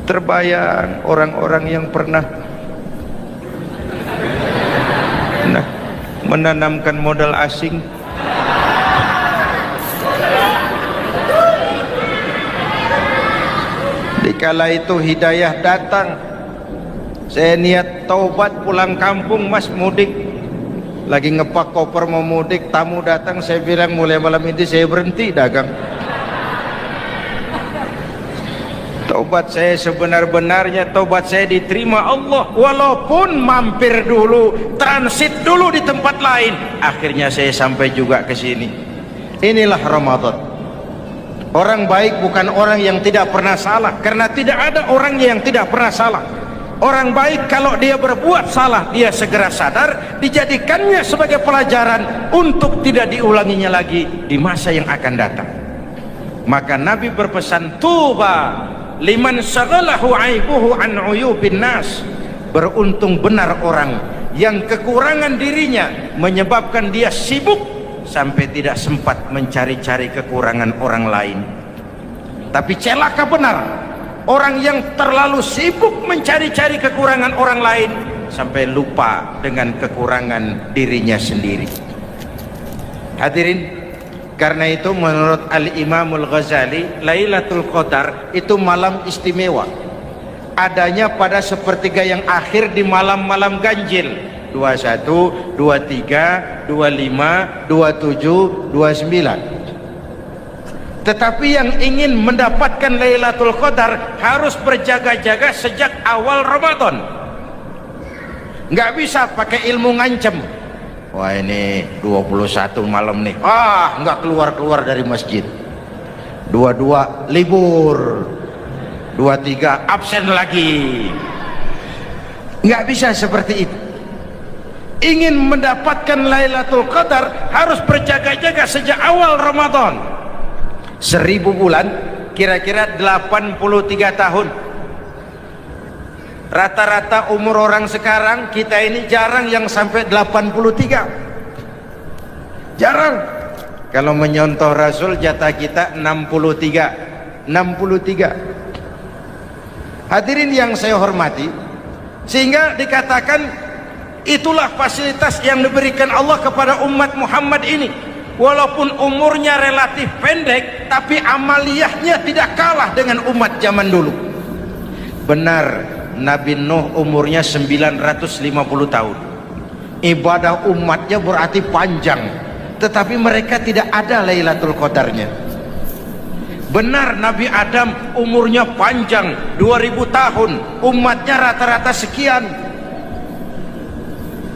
Terbayang orang-orang yang pernah menanamkan modal asing. Dikala itu hidayah datang, saya niat taubat pulang kampung Mas, mudik. Lagi ngepak koper mau mudik, tamu datang, saya bilang mulai malam ini saya berhenti dagang. Taubat saya sebenar-benarnya, taubat saya diterima Allah, walaupun mampir dulu, transit dulu di tempat lain, akhirnya saya sampai juga ke sini. Inilah Ramadan. Orang baik bukan orang yang tidak pernah salah, karena tidak ada orang yang tidak pernah salah. Orang baik kalau dia berbuat salah, dia segera sadar, dijadikannya sebagai pelajaran untuk tidak diulanginya lagi di masa yang akan datang. Maka Nabi berpesan, tuba liman syaghalahu aibuhu an uyubin nas. Beruntung benar orang yang kekurangan dirinya menyebabkan dia sibuk sampai tidak sempat mencari-cari kekurangan orang lain. Tapi celaka benar orang yang terlalu sibuk mencari-cari kekurangan orang lain sampai lupa dengan kekurangan dirinya sendiri. Hadirin, karena itu menurut Al-Imamul Ghazali, Lailatul Qadar itu malam istimewa. Adanya pada sepertiga yang akhir di malam-malam ganjil, 21, 23, 25, 27, 29. Tetapi yang ingin mendapatkan Lailatul Qadar harus berjaga-jaga sejak awal Ramadan. Nggak bisa pakai ilmu ngancem. Wah, ini 21 malam nih, nggak keluar-keluar dari masjid. 22 libur, 23 absen lagi. Nggak bisa seperti itu. Ingin mendapatkan Lailatul Qadar harus berjaga-jaga sejak awal Ramadan. 1000 bulan kira-kira 83 tahun. Rata-rata umur orang sekarang kita ini jarang yang sampai 83. Jarang. Kalau menyontoh Rasul, jatah kita 63. Hadirin yang saya hormati, sehingga dikatakan itulah fasilitas yang diberikan Allah kepada umat Muhammad ini. Walaupun umurnya relatif pendek, tapi amaliyahnya tidak kalah dengan umat zaman dulu. Benar, Nabi Nuh umurnya 950 tahun. Ibadah umatnya berarti panjang, tetapi mereka tidak ada Lailatul Qadarnya. Benar, Nabi Adam umurnya panjang, 2000 tahun, umatnya rata-rata sekian,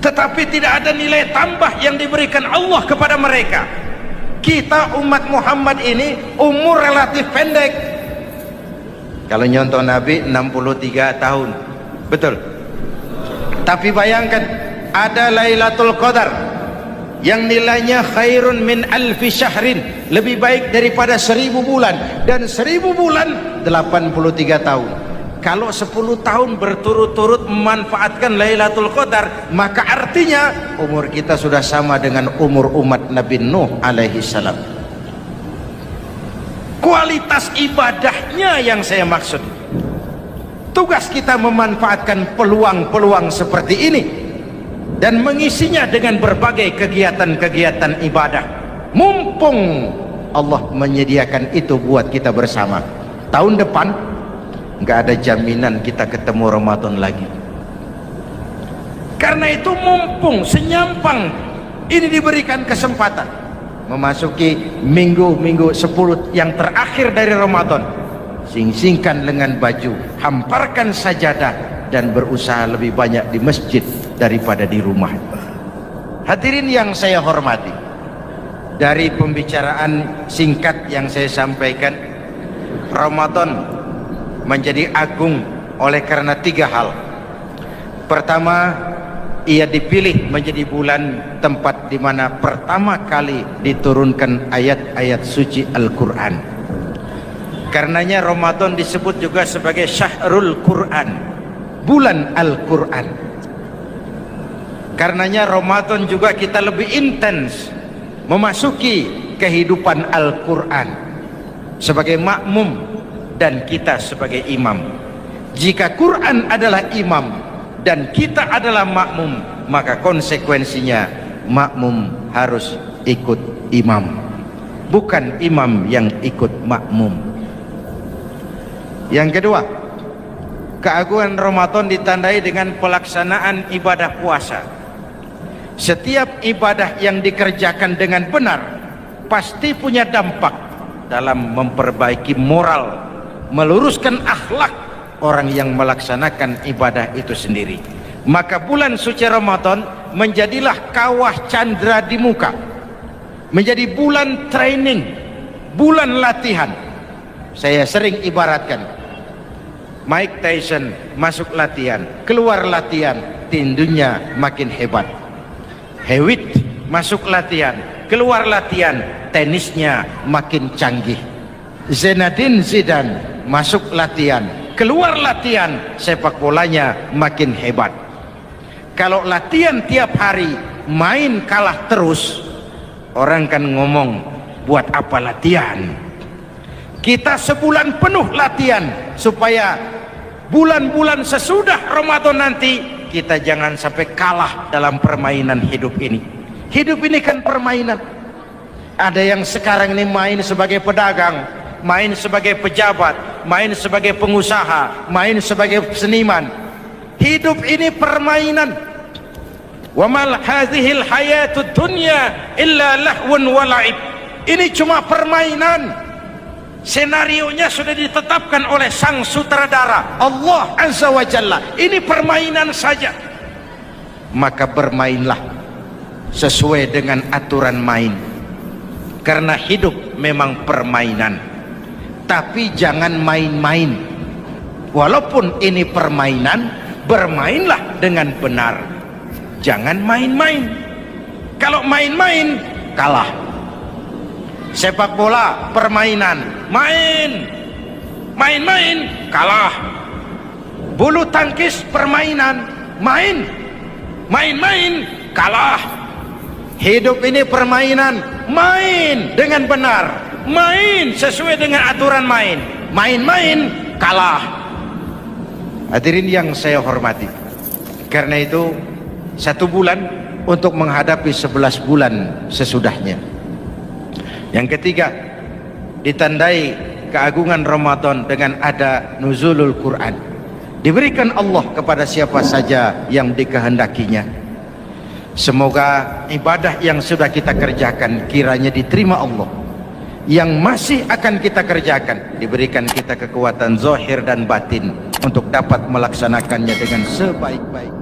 tetapi tidak ada nilai tambah yang diberikan Allah kepada mereka. Kita umat Muhammad ini umur relatif pendek. Kalau nyontoh Nabi 63 tahun, betul. Tapi bayangkan, ada Lailatul Qadar yang nilainya khairun min alfi syahrin, lebih baik daripada 1000 bulan, dan 1000 bulan 83 tahun. Kalau 10 tahun berturut-turut memanfaatkan Lailatul Qadar, maka artinya umur kita sudah sama dengan umur umat Nabi Nuh alaihi salam. Kualitas ibadahnya yang saya maksud. Tugas kita memanfaatkan peluang-peluang seperti ini dan mengisinya dengan berbagai kegiatan-kegiatan ibadah. Mumpung Allah menyediakan itu buat kita bersama. Tahun depan nggak ada jaminan kita ketemu Ramadan lagi. Karena itu mumpung senyampang ini diberikan kesempatan memasuki minggu-minggu 10 yang terakhir dari Ramadan, sing-singkan lengan baju, hamparkan sajadah, dan berusaha lebih banyak di masjid daripada di rumah. Hadirin yang saya hormati, dari pembicaraan singkat yang saya sampaikan, Ramadan menjadi agung oleh karena 3 hal. Pertama, ia dipilih menjadi bulan tempat di mana pertama kali diturunkan ayat-ayat suci Al-Quran. Karenanya Ramadan disebut juga sebagai Syahrul Quran, bulan Al-Quran. Karenanya Ramadan juga kita lebih intens memasuki kehidupan Al-Quran sebagai makmum dan kita sebagai imam. Jika Quran adalah imam dan kita adalah makmum, maka konsekuensinya makmum harus ikut imam, bukan imam yang ikut makmum. Yang kedua, keagungan Ramadan ditandai dengan pelaksanaan ibadah puasa. Setiap ibadah yang dikerjakan dengan benar pasti punya dampak dalam memperbaiki moral meluruskan akhlak orang yang melaksanakan ibadah itu sendiri. Maka bulan suci Ramadan menjadilah kawah candra di muka, menjadi bulan training, bulan latihan. Saya sering ibaratkan, Mike Tyson masuk latihan, keluar latihan, tindunya makin hebat. Hewitt masuk latihan, keluar latihan, tenisnya makin canggih. Zinedine Zidane masuk latihan, keluar latihan, sepak bolanya makin hebat. Kalau latihan tiap hari, main kalah terus, orang kan ngomong, buat apa latihan? Kita sebulan penuh latihan supaya bulan-bulan sesudah Ramadan nanti kita jangan sampai kalah dalam permainan hidup ini. Hidup ini kan permainan. Ada yang sekarang ini main sebagai pedagang, main sebagai pejabat, main sebagai pengusaha, main sebagai seniman. Hidup ini permainan. Wa mal hadhil hayatud dunya illa lahwun wa la'ib. Ini cuma permainan. Senarionya sudah ditetapkan oleh sang sutradara Allah Azza wa Jalla. Ini permainan saja. Maka bermainlah sesuai dengan aturan main. Karena hidup memang permainan. Tapi jangan main-main. Walaupun ini permainan, bermainlah dengan benar. Jangan main-main. Kalau main-main, kalah. Sepak bola permainan, main-main, kalah. Bulu tangkis permainan, main-main, kalah. Hidup ini permainan, main dengan benar, main sesuai dengan aturan main, main-main, kalah. Hadirin yang saya hormati, karena itu 1 bulan untuk menghadapi 11 bulan sesudahnya. Yang ketiga, ditandai keagungan Ramadan dengan ada nuzulul Quran. Diberikan Allah kepada siapa saja yang dikehendakinya. Semoga ibadah yang sudah kita kerjakan kiranya diterima Allah. Yang masih akan kita kerjakan, diberikan kita kekuatan zahir dan batin untuk dapat melaksanakannya dengan sebaik-baik.